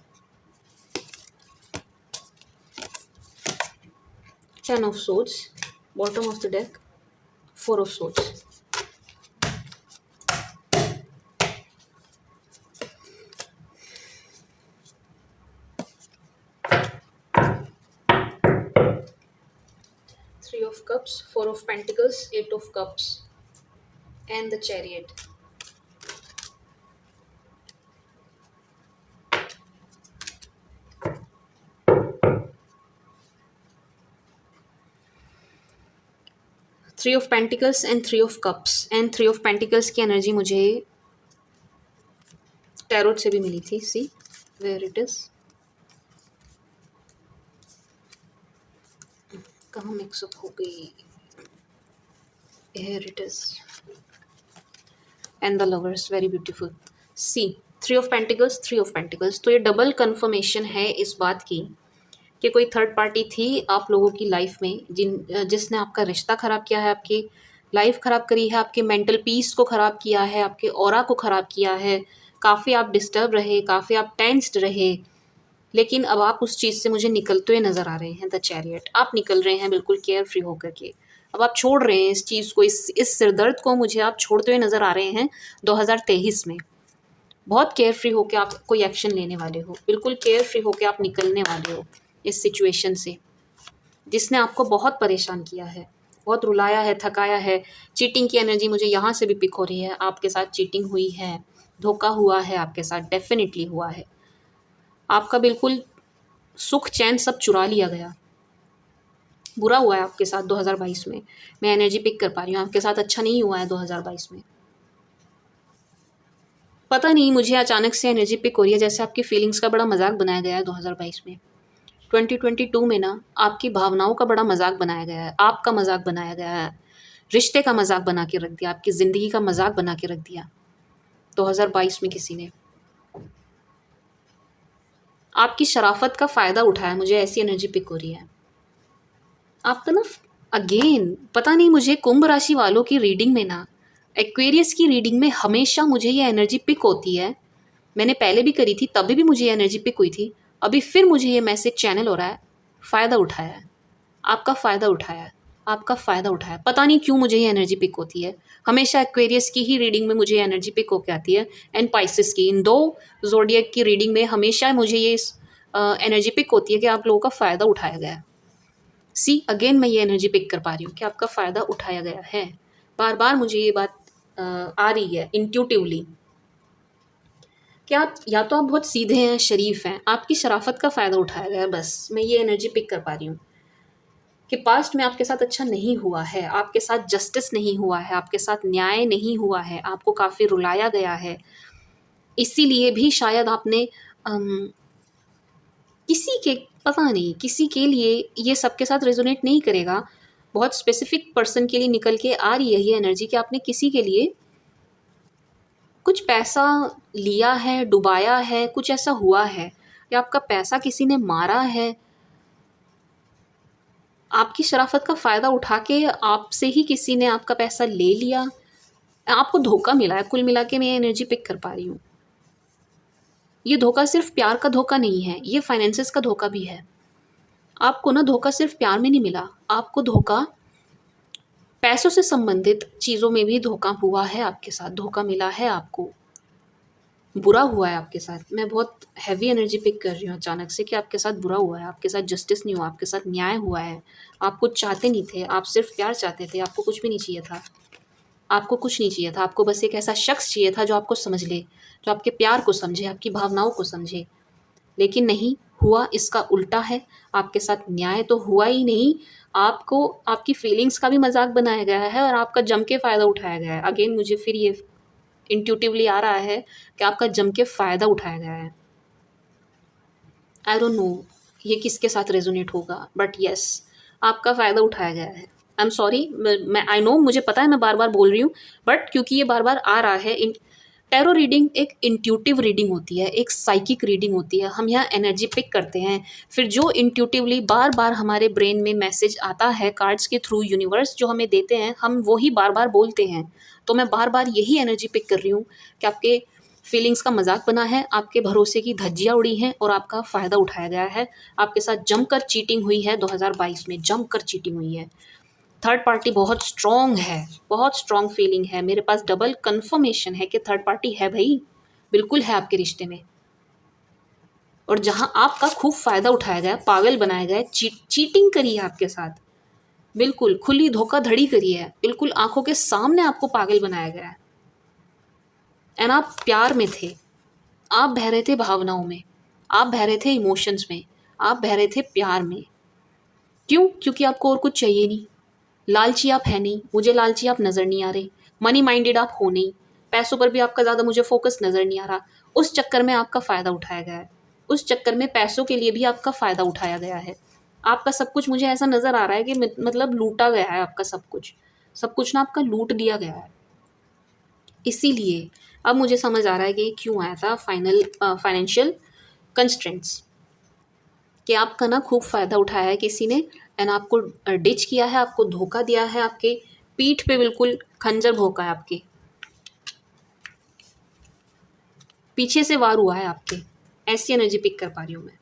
Ten of Swords, bottom of the deck, Four of Swords. Three of Cups, Four of Pentacles, Eight of Cups, and the Chariot. Three of pentacles and three of cups and three of pentacles की energy मुझे tarot से भी मिली थी. See where it is, कहाँ mix up हो गई. Here it is. And the lovers, very beautiful. See three of pentacles, three of pentacles. तो ये डबल कंफर्मेशन है इस बात की कि कोई थर्ड पार्टी थी आप लोगों की लाइफ में जिसने आपका रिश्ता ख़राब किया है, आपकी लाइफ ख़राब करी है, आपके मेंटल पीस को ख़राब किया है, आपके ऑरा को ख़राब किया है. काफ़ी आप डिस्टर्ब रहे, काफ़ी आप टेंस्ड रहे, लेकिन अब आप उस चीज़ से मुझे निकलते हुए नज़र आ रहे हैं. द चैरियट, आप निकल रहे हैं बिल्कुल केयर फ्री होकर के. अब आप छोड़ रहे हैं इस चीज़ को, इस सिरदर्द को मुझे आप छोड़ते हुए नज़र आ रहे हैं 2023 में. बहुत केयर फ्री होकर आप कोई एक्शन लेने वाले हो, बिल्कुल केयर फ्री होकर आप निकलने वाले हो इस सिचुएशन से जिसने आपको बहुत परेशान किया है, बहुत रुलाया है, थकाया है. चीटिंग की एनर्जी मुझे यहाँ से भी पिक हो रही है. आपके साथ चीटिंग हुई है, धोखा हुआ है आपके साथ, डेफिनेटली हुआ है. आपका बिल्कुल सुख चैन सब चुरा लिया गया. बुरा हुआ है आपके साथ 2022 में. मैं एनर्जी पिक कर पा रही हूँ, आपके साथ अच्छा नहीं हुआ है 2022 में. पता नहीं, मुझे अचानक से एनर्जी पिक हो रही है जैसे आपकी फीलिंग्स का बड़ा मजाक बनाया गया है 2022 में. 2022 में ना आपकी भावनाओं का बड़ा मजाक बनाया गया है, आपका मजाक बनाया गया है, रिश्ते का मजाक बना के रख दिया, आपकी ज़िंदगी का मजाक बना के रख दिया 2022 में किसी ने. आपकी शराफत का फ़ायदा उठाया, मुझे ऐसी एनर्जी पिक हो रही है. आपका ना अगेन पता नहीं, मुझे कुंभ राशि वालों की रीडिंग में ना, एक्वेरियस की रीडिंग में हमेशा मुझे ये एनर्जी पिक होती है. मैंने पहले भी करी थी, तभी भी मुझे ये एनर्जी पिक हुई थी. अभी फिर मुझे ये मैसेज चैनल हो रहा है, फ़ायदा उठाया है, आपका फ़ायदा उठाया है, आपका फ़ायदा उठाया. पता नहीं क्यों मुझे ये एनर्जी पिक होती है. हमेशा एक्वेरियस की ही रीडिंग में मुझे ये एनर्जी पिक होकर आती है, एंड पाइसिस की. इन दो ज़ोडिएक की रीडिंग में हमेशा मुझे ये एनर्जी पिक होती है कि आप लोगों का फ़ायदा उठाया गया है. सी अगेन मैं ये एनर्जी पिक कर पा रही हूँ कि आपका फ़ायदा उठाया गया है. बार बार मुझे ये बात आ रही है इंट्यूटिवली कि आप या तो आप बहुत सीधे हैं, शरीफ हैं, आपकी शराफत का फ़ायदा उठाया गया है. बस मैं ये एनर्जी पिक कर पा रही हूँ कि पास्ट में आपके साथ अच्छा नहीं हुआ है, आपके साथ जस्टिस नहीं हुआ है, आपके साथ न्याय नहीं हुआ है, आपको काफ़ी रुलाया गया है. इसीलिए भी शायद आपने किसी के, पता नहीं किसी के लिए, ये सबके साथ रेजोनेट नहीं करेगा, बहुत स्पेसिफिक पर्सन के लिए निकल के आ रही है ये एनर्जी कि आपने किसी के लिए कुछ पैसा लिया है, डुबाया है, कुछ ऐसा हुआ है, या आपका पैसा किसी ने मारा है. आपकी शराफत का फ़ायदा उठा के आपसे ही किसी ने आपका पैसा ले लिया, आपको धोखा मिला है. कुल मिला के मैं ये एनर्जी पिक कर पा रही हूँ. ये धोखा सिर्फ प्यार का धोखा नहीं है, ये फाइनेंसेस का धोखा भी है. आपको ना धोखा सिर्फ प्यार में नहीं मिला, आपको धोखा पैसों से संबंधित चीज़ों में भी धोखा हुआ है आपके साथ, धोखा मिला है आपको, बुरा हुआ है आपके साथ. मैं बहुत हैवी एनर्जी पिक कर रही हूँ अचानक से कि आपके साथ बुरा हुआ है, आपके साथ जस्टिस नहीं हुआ, आपके साथ न्याय हुआ है. आप कुछ चाहते नहीं थे, आप सिर्फ प्यार चाहते थे, आपको कुछ भी नहीं चाहिए था, आपको कुछ नहीं चाहिए था, आपको बस एक ऐसा शख्स चाहिए था जो आपको समझ ले, जो आपके प्यार को समझे, आपकी भावनाओं को समझे. लेकिन नहीं हुआ, इसका उल्टा है. आपके साथ न्याय तो हुआ ही नहीं, आपको आपकी फीलिंग्स का भी मजाक बनाया गया है और आपका जम के फ़ायदा उठाया गया है. अगेन मुझे फिर ये इंट्यूटिवली आ रहा है कि आपका जम के फ़ायदा उठाया गया है. आई डोंट नो, ये किसके साथ रेजोनेट होगा, बट यस, आपका फ़ायदा उठाया गया है। आई एम सॉरी, मैं आई नो, मुझे पता है मैं बार बार बोल रही हूँ, बट क्योंकि ये बार बार आ रहा है। टैरो रीडिंग एक इंट्यूटिव रीडिंग होती है, एक साइकिक रीडिंग होती है। हम यहाँ एनर्जी पिक करते हैं, फिर जो इंट्यूटिवली बार बार हमारे ब्रेन में मैसेज आता है कार्ड्स के थ्रू, यूनिवर्स जो हमें देते हैं, हम वही बार बार बोलते हैं। तो मैं बार बार यही एनर्जी पिक कर रही हूँ कि आपके फीलिंग्स का मजाक बना है, आपके भरोसे की धज्जियाँ उड़ी हैं और आपका फ़ायदा उठाया गया है। आपके साथ जमकर चीटिंग हुई है, 2022 में जमकर चीटिंग हुई है। थर्ड पार्टी बहुत स्ट्रॉन्ग है, बहुत स्ट्रॉन्ग फीलिंग है। मेरे पास डबल कंफर्मेशन है कि थर्ड पार्टी है भाई, बिल्कुल है आपके रिश्ते में। और जहां आपका खूब फायदा उठाया गया, पागल बनाया गया, चीटिंग करी है आपके साथ, बिल्कुल खुली धोखाधड़ी करी है, बिल्कुल आंखों के सामने आपको पागल बनाया गया है। एंड आप प्यार में थे, आप बह रहे थे भावनाओं में, आप बह रहे थे इमोशंस में, आप बह रहे थे प्यार में। क्यों? क्योंकि आपको और कुछ चाहिए नहीं। लालची आप है नहीं, मुझे लालची आप नज़र नहीं आ रहे। मनी माइंडेड आप हो नहीं, पैसों पर भी आपका ज़्यादा मुझे फोकस नज़र नहीं आ रहा। उस चक्कर में आपका फ़ायदा उठाया गया है, उस चक्कर में पैसों के लिए भी आपका फ़ायदा उठाया गया है। आपका सब कुछ मुझे ऐसा नज़र आ रहा है कि मतलब लूटा गया है आपका सब कुछ ना आपका लूट लिया गया है। इसीलिए अब मुझे समझ आ रहा है कि ये क्यों आया था फाइनेंशियल कंस्ट्रेंट्स, कि आपका ना खूब फ़ायदा उठाया है किसी ने, एंड आपको डिच किया है, आपको धोखा दिया है, आपके पीठ पे बिल्कुल खंजर भोंका है, आपके पीछे से वार हुआ है आपके। ऐसी एनर्जी पिक कर पा रही हूँ मैं।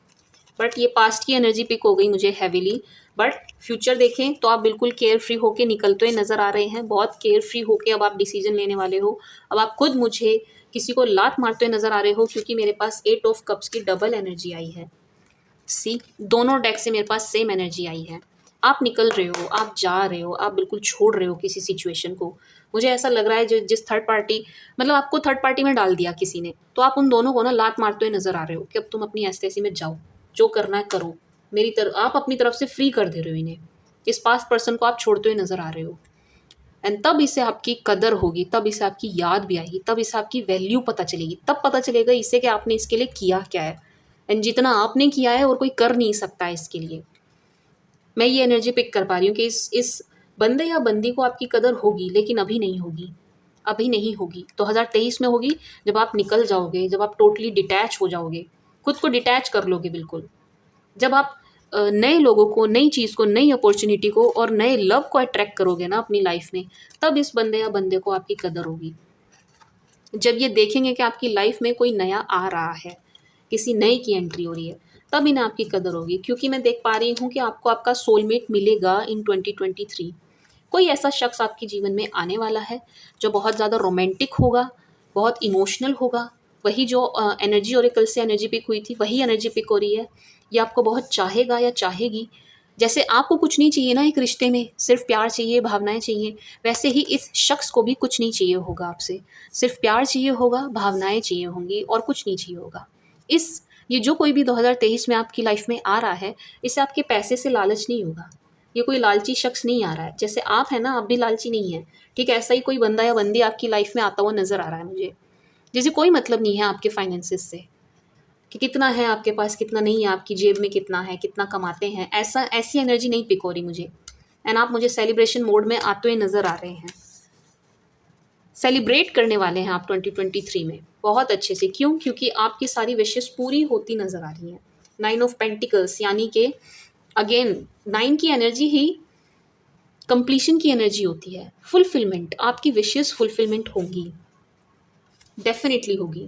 बट ये पास्ट की एनर्जी पिक हो गई मुझे हैवीली। बट फ्यूचर देखें तो आप बिल्कुल केयर फ्री होके निकलते हुए नज़र आ रहे हैं, बहुत केयर फ्री होके अब आप डिसीजन लेने वाले हो। अब आप खुद मुझे किसी को लात मारते हुए नज़र आ रहे हो, क्योंकि मेरे पास 8 ऑफ कप्स की डबल एनर्जी आई है। सी, दोनों डेक से मेरे पास सेम एनर्जी आई है। आप निकल रहे हो, आप जा रहे हो, आप बिल्कुल छोड़ रहे हो किसी सिचुएशन को। मुझे ऐसा लग रहा है जो जिस थर्ड पार्टी, मतलब आपको थर्ड पार्टी में डाल दिया किसी ने, तो आप उन दोनों को ना लात मारते हुए नजर आ रहे हो कि अब तुम अपनी ऐसी में जाओ, जो करना है करो। मेरी तरफ आप अपनी तरफ से फ्री कर दे रहे हो इन्हें। इस पास्ट पर्सन को आप छोड़ते हुए नजर आ रहे हो। एंड तब इसे आपकी कदर होगी, तब इसे आपकी याद भी आएगी, तब इसे आपकी वैल्यू पता चलेगी, तब पता चलेगा इसे कि आपने इसके लिए किया क्या है। एंड जितना आपने किया है और कोई कर नहीं सकता है इसके लिए। मैं ये एनर्जी पिक कर पा रही हूँ कि इस बंदे या बंदी को आपकी कदर होगी, लेकिन अभी नहीं होगी, अभी नहीं होगी। 2023 में होगी, जब आप निकल जाओगे, जब आप टोटली डिटैच हो जाओगे, खुद को डिटैच कर लोगे बिल्कुल। जब आप नए लोगों को, नई चीज़ को, नई अपॉर्चुनिटी को और नए लव को अट्रैक्ट करोगे ना अपनी लाइफ में, तब इस बंदे या बंदे को आपकी कदर होगी। जब ये देखेंगे कि आपकी लाइफ में कोई नया आ रहा है, किसी नए की एंट्री हो रही है, तब इन्हें आपकी कदर होगी। क्योंकि मैं देख पा रही हूँ कि आपको आपका सोलमेट मिलेगा इन 2023। कोई ऐसा शख्स आपके जीवन में आने वाला है जो बहुत ज़्यादा रोमांटिक होगा, बहुत इमोशनल होगा। वही जो एनर्जी ओरेकल से एनर्जी पिक हुई थी, वही एनर्जी पिक हो रही है। ये आपको बहुत चाहेगा या चाहेगी। जैसे आपको कुछ नहीं चाहिए ना एक रिश्ते में, सिर्फ प्यार चाहिए, भावनाएं चाहिए, वैसे ही इस शख्स को भी कुछ नहीं चाहिए होगा आपसे। सिर्फ प्यार चाहिए होगा, भावनाएं चाहिए होंगी और कुछ नहीं चाहिए होगा। इस ये जो कोई भी 2023 में आपकी लाइफ में आ रहा है, इससे आपके पैसे से लालच नहीं होगा। ये कोई लालची शख्स नहीं आ रहा है। जैसे आप है ना, आप भी लालची नहीं है, ठीक है? ऐसा ही कोई बंदा या बंदी आपकी लाइफ में आता हुआ नजर आ रहा है मुझे, जैसे कोई मतलब नहीं है आपके फाइनेंसेस से, कि कितना है आपके पास, कितना नहीं है, आपकी जेब में कितना है, कितना कमाते हैं। ऐसी एनर्जी नहीं पिक हो रही मुझे। एंड आप मुझे सेलिब्रेशन मोड में आते हुए नजर आ रहे हैं। सेलिब्रेट करने वाले हैं आप 2023 में बहुत अच्छे से। क्यों? क्योंकि आपकी सारी विशेष पूरी होती नजर आ रही हैं। 9 ऑफ पेंटिकल्स, यानी कि अगेन 9 की एनर्जी ही कंप्लीशन की एनर्जी होती है। फुलफिलमेंट, आपकी विशेष फुलफिलमेंट होंगी, डेफिनेटली होगी।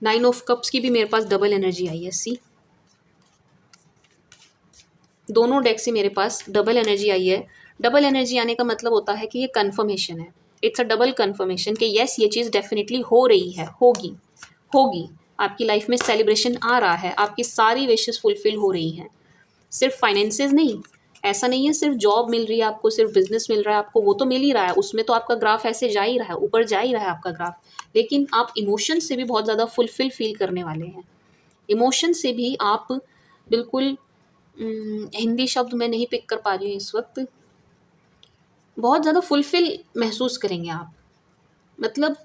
9 ऑफ कप्स की भी मेरे पास डबल एनर्जी आई है। सी, दोनों डेक से मेरे पास डबल एनर्जी आई है। डबल एनर्जी आने का मतलब होता है कि ये कन्फर्मेशन है। इट्स अ डबल कन्फर्मेशन कि यस, ये चीज़ डेफिनेटली हो रही है, होगी होगी। आपकी लाइफ में सेलिब्रेशन आ रहा है, आपकी सारी विशेस फुलफिल हो रही हैं। सिर्फ फाइनेंसेस नहीं, ऐसा नहीं है सिर्फ जॉब मिल रही है आपको, सिर्फ बिजनेस मिल रहा है आपको, वो तो मिल ही रहा है, उसमें तो आपका ग्राफ ऐसे जा ही रहा है, ऊपर जा ही रहा है आपका ग्राफ। लेकिन आप इमोशन से भी बहुत ज़्यादा फुलफिल फील करने वाले हैं। इमोशन से भी आप बिल्कुल हिंदी शब्द मैं नहीं पिक कर पा रही हूँ इस वक्त, बहुत ज़्यादा फुलफिल महसूस करेंगे आप। मतलब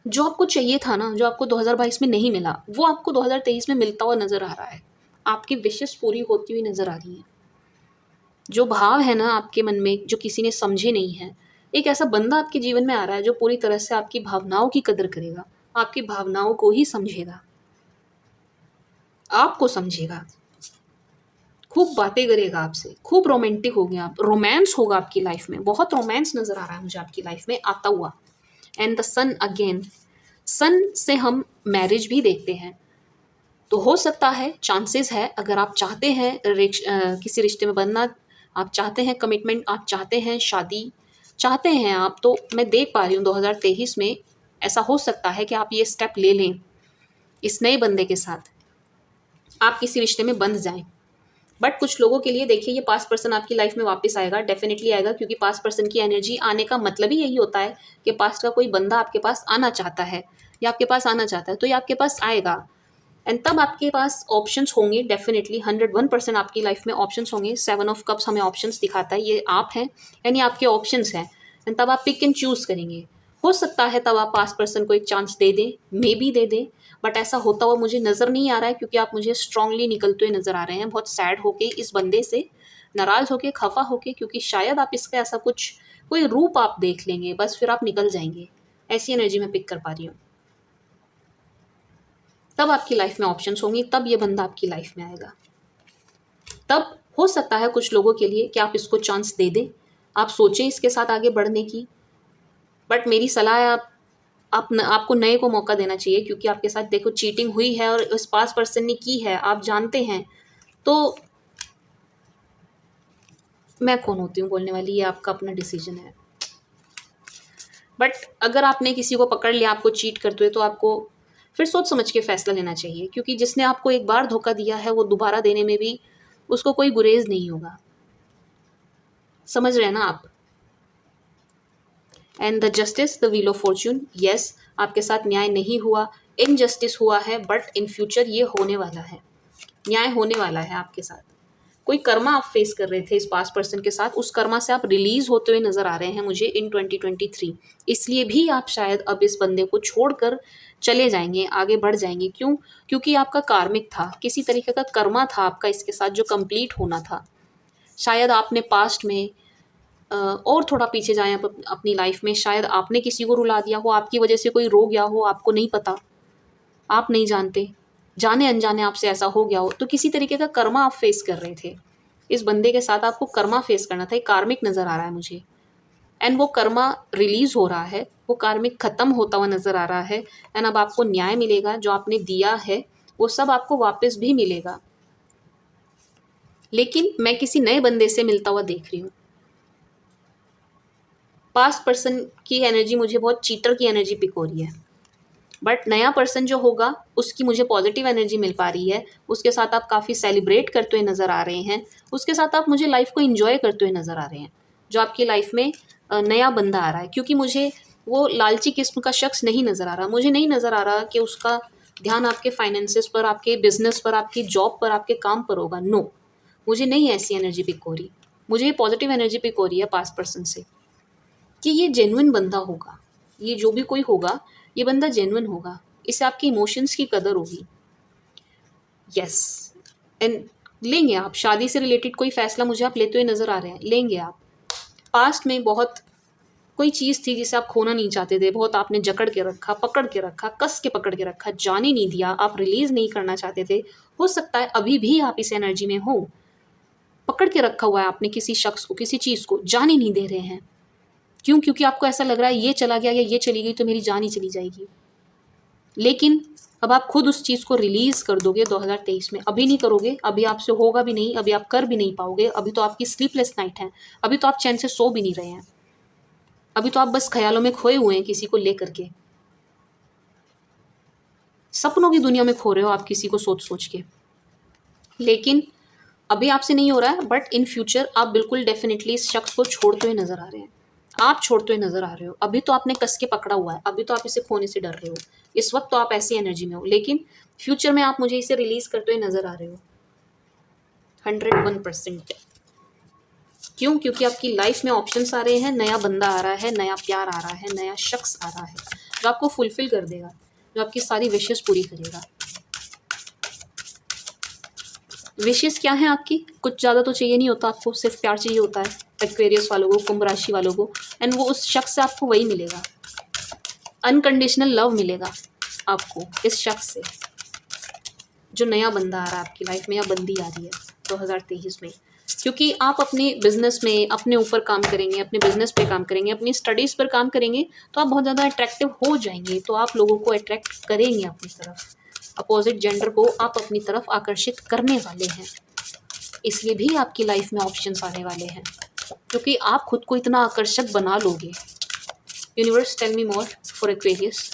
जो आपको चाहिए था ना, जो आपको 2022 में नहीं मिला, वो आपको 2023 में मिलता हुआ नज़र आ रहा है। आपकी विशेष पूरी होती हुई नज़र आ रही हैं। जो भाव है ना आपके मन में, जो किसी ने समझे नहीं है, एक ऐसा बंदा आपके जीवन में आ रहा है जो पूरी तरह से आपकी भावनाओं की कदर करेगा, आपकी भावनाओं को ही समझेगा, आपको समझेगा, खूब बातें करेगा आपसे, खूब रोमांटिक हो गया आप, रोमांस होगा आपकी लाइफ में, बहुत रोमांस नज़र आ रहा है मुझे आपकी लाइफ में आता हुआ। एंड द सन अगेन, सन से हम मैरिज भी देखते हैं। तो हो सकता है, चांसेस है, अगर आप चाहते हैं किसी रिश्ते में बनना, आप चाहते हैं कमिटमेंट, आप चाहते हैं शादी, चाहते हैं आप, तो मैं देख पा रही हूँ 2023 में ऐसा हो सकता है कि आप ये स्टेप ले लें, इस नए बंदे के साथ आप किसी रिश्ते में बंध जाएं। बट कुछ लोगों के लिए देखिए, ये पास्ट पर्सन आपकी लाइफ में वापस आएगा, डेफिनेटली आएगा, क्योंकि पास्ट पर्सन की एनर्जी आने का मतलब ही यही होता है कि पास्ट का कोई बंदा आपके पास आना चाहता है या आपके पास आना चाहता है, तो ये आपके पास आएगा। एंड तब आपके पास ऑप्शंस होंगे, डेफिनेटली 101% आपकी लाइफ में ऑप्शंस होंगे। 7 ऑफ कप्स हमें ऑप्शंस दिखाता है, ये आप हैं, यानी आपके ऑप्शंस हैं। एंड तब आप पिक एंड चूज करेंगे। हो सकता है तब आप पास्ट पर्सन को एक चांस दे दें, मे बी दे दें, बट ऐसा होता हुआ मुझे नज़र नहीं आ रहा है, क्योंकि आप मुझे स्ट्रांगली निकलते हुए नज़र आ रहे हैं, बहुत सैड होके, इस बंदे से नाराज़ होके, खफा होके, क्योंकि शायद आप इसका ऐसा कुछ कोई रूप आप देख लेंगे, बस फिर आप निकल जाएंगे। ऐसी एनर्जी मैं पिक कर पा रही हूँ। तब आपकी लाइफ में ऑप्शंस होंगी, तब ये बंदा आपकी लाइफ में आएगा। तब हो सकता है कुछ लोगों के लिए कि आप इसको चांस दे दें, आप सोचें इसके साथ आगे बढ़ने की, बट मेरी सलाह है, आपको नए को मौका देना चाहिए, क्योंकि आपके साथ देखो चीटिंग हुई है और उस पास पर्सन ने की है, आप जानते हैं। तो मैं कौन होती हूँ बोलने वाली, ये आपका अपना डिसीजन है। बट अगर आपने किसी को पकड़ लिया आपको चीट करते हुए, तो आपको फिर सोच समझ के फैसला लेना चाहिए, क्योंकि जिसने आपको एक बार धोखा दिया है वो दोबारा देने में भी उसको कोई गुरेज नहीं होगा। समझ रहे हैं ना आप? And the justice, the wheel of Fortune, yes, आपके साथ न्याय नहीं हुआ, इनजस्टिस हुआ है, बट इन फ्यूचर ये होने वाला है, न्याय होने वाला है आपके साथ। कोई कर्मा आप फेस कर रहे थे इस पास्ट पर्सन के साथ, उस कर्मा से आप रिलीज होते हुए नजर आ रहे हैं मुझे इन 2023। इसलिए भी आप शायद अब इस बंदे को छोड़कर चले जाएंगे, आगे बढ़ जाएंगे। क्यों? क्योंकि आपका कार्मिक था, किसी तरीके का कर्मा था आपका इसके साथ जो कंप्लीट होना था। शायद आपने पास्ट में और थोड़ा पीछे जाएं अपनी लाइफ में, शायद आपने किसी को रुला दिया हो, आपकी वजह से कोई रो गया हो, आपको नहीं पता, आप नहीं जानते, जाने अनजाने आपसे ऐसा हो गया हो, तो किसी तरीके का कर्मा आप फेस कर रहे थे इस बंदे के साथ, आपको कर्मा फेस करना था, एक कार्मिक नज़र आ रहा है मुझे। एंड वो कर्मा रिलीज हो रहा है, वो कार्मिक खत्म होता हुआ नज़र आ रहा है। एंड अब आपको न्याय मिलेगा, जो आपने दिया है वो सब आपको वापस भी मिलेगा। लेकिन मैं किसी नए बंदे से मिलता हुआ देख रही हूँ। पास्ट पर्सन की एनर्जी मुझे बहुत चीटर की एनर्जी पिक हो रही है, बट नया पर्सन जो होगा उसकी मुझे पॉजिटिव एनर्जी मिल पा रही है, उसके साथ आप काफ़ी सेलिब्रेट करते हुए नज़र आ रहे हैं, उसके साथ आप मुझे लाइफ को इंजॉय करते हुए नज़र आ रहे हैं, जो आपकी लाइफ में नया बंदा आ रहा है। क्योंकि मुझे वो लालची किस्म का शख्स नहीं नज़र आ रहा, मुझे नहीं नज़र आ रहा कि उसका ध्यान आपके फाइनेंसिस पर, आपके बिजनेस पर, आपकी जॉब पर, आपके काम पर होगा। नो, मुझे नहीं ऐसी एनर्जी पिक हो रही, मुझे ये पॉजिटिव एनर्जी पिक हो रही है पास्ट पर्सन से, कि ये जेन्युइन बंदा होगा, ये जो भी कोई होगा ये बंदा जेन्युइन होगा, इसे आपके इमोशंस की कदर होगी। यस, एंड लेंगे आप, शादी से रिलेटेड कोई फैसला मुझे आप लेते हुए नज़र आ रहे हैं, लेंगे आप। पास्ट में बहुत कोई चीज़ थी जिसे आप खोना नहीं चाहते थे, बहुत आपने जकड़ के रखा, पकड़ के रखा, कस के पकड़ के रखा, जाने नहीं दिया, आप रिलीज़ नहीं करना चाहते थे। हो सकता है अभी भी आप इस एनर्जी में हो, पकड़ के रखा हुआ है आपने किसी शख्स को, किसी चीज़ को, जाने नहीं दे रहे हैं। क्यों? क्योंकि आपको ऐसा लग रहा है ये चला गया या ये चली गई तो मेरी जान ही चली जाएगी। लेकिन अब आप खुद उस चीज़ को रिलीज़ कर दोगे 2023 में। अभी नहीं करोगे, अभी आपसे होगा भी नहीं, अभी आप कर भी नहीं पाओगे, अभी तो आपकी स्लीपलेस नाइट है, अभी तो आप चैन से सो भी नहीं रहे हैं, अभी तो आप बस ख्यालों में खोए हुए हैं किसी को लेकर के, सपनों की दुनिया में खो रहे हो आप किसी को सोच सोच के। लेकिन अभी आपसे नहीं हो रहा है, बट इन फ्यूचर आप बिल्कुल डेफिनेटली इस शख्स को छोड़ते हुए नज़र आ रहे हैं, आप छोड़ते हुए नज़र आ रहे हो। अभी तो आपने कस के पकड़ा हुआ है, अभी तो आप इसे खोने से डर रहे हो, इस वक्त तो आप ऐसी एनर्जी में हो, लेकिन फ्यूचर में आप मुझे इसे रिलीज करते हुए नज़र आ रहे हो 101%। क्यों? क्योंकि आपकी लाइफ में ऑप्शंस आ रहे हैं, नया बंदा आ रहा है, नया प्यार आ रहा है, नया शख्स आ रहा है, जो आपको फुलफिल कर देगा, जो आपकी सारी विशेष पूरी करेगा। विशेष क्या है आपकी? कुछ ज़्यादा तो चाहिए नहीं होता आपको, सिर्फ प्यार चाहिए होता है एक्वेरियस वालों को, कुंभ राशि वालों को। एंड वो उस शख्स से आपको वही मिलेगा, अनकंडीशनल लव मिलेगा आपको इस शख्स से। जो नया बंदा आ रहा है आपकी लाइफ में या बंदी आ रही है 2023 में, क्योंकि आप अपने बिजनेस में अपने ऊपर काम करेंगे, अपने बिजनेस पे काम करेंगे, अपनी स्टडीज़ पर काम करेंगे, तो आप बहुत ज़्यादा अट्रैक्टिव हो जाएंगे। तो आप लोगों को अट्रैक्ट करेंगे अपनी तरफ, अपोजिट जेंडर को आप अपनी तरफ आकर्षित करने वाले हैं। इसलिए भी आपकी लाइफ में ऑप्शंस आने वाले हैं, क्योंकि आप खुद को इतना आकर्षक बना लोगे। Universe tell me more for Aquarius.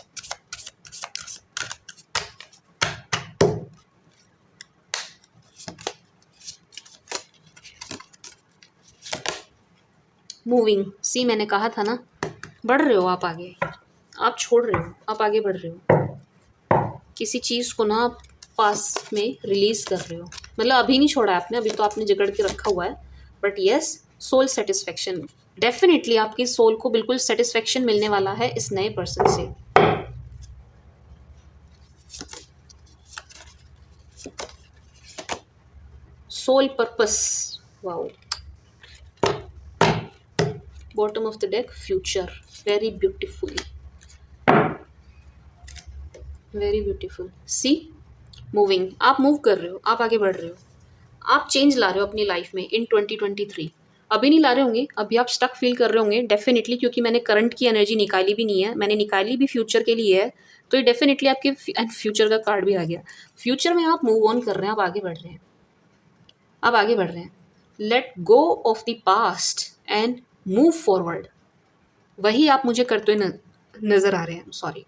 Moving, see मैंने कहा था ना, बढ़ रहे हो आप आगे, आप छोड़ रहे हो, आप आगे बढ़ रहे हो। किसी चीज़ को ना आप पास में रिलीज़ कर रहे हो, मतलब अभी नहीं छोड़ा है आपने, अभी तो आपने जकड़ के रखा हुआ है। But yes, soul satisfaction, definitely आपकी सोल को बिल्कुल सेटिस्फेक्शन मिलने वाला है इस नए पर्सन से। Soul purpose, wow. Bottom of the deck, future, very beautifully, very beautiful. See, moving, आप मूव कर रहे हो, आप आगे बढ़ रहे हो, आप चेंज ला रहे हो अपनी लाइफ में इन 2023। अभी नहीं ला रहे होंगे, अभी आप स्टक फील कर रहे होंगे डेफिनेटली, क्योंकि मैंने करंट की एनर्जी निकाली भी नहीं है, मैंने निकाली भी फ्यूचर के लिए है। तो ये डेफिनेटली आपके फ्यूचर का कार्ड भी आ गया। फ्यूचर में आप मूव ऑन कर रहे हैं, आप आगे बढ़ रहे हैं, आप आगे बढ़ रहे हैं। Late go of the past and move forward, वही आप मुझे करते हुए नजर आ रहे हैं, सॉरी,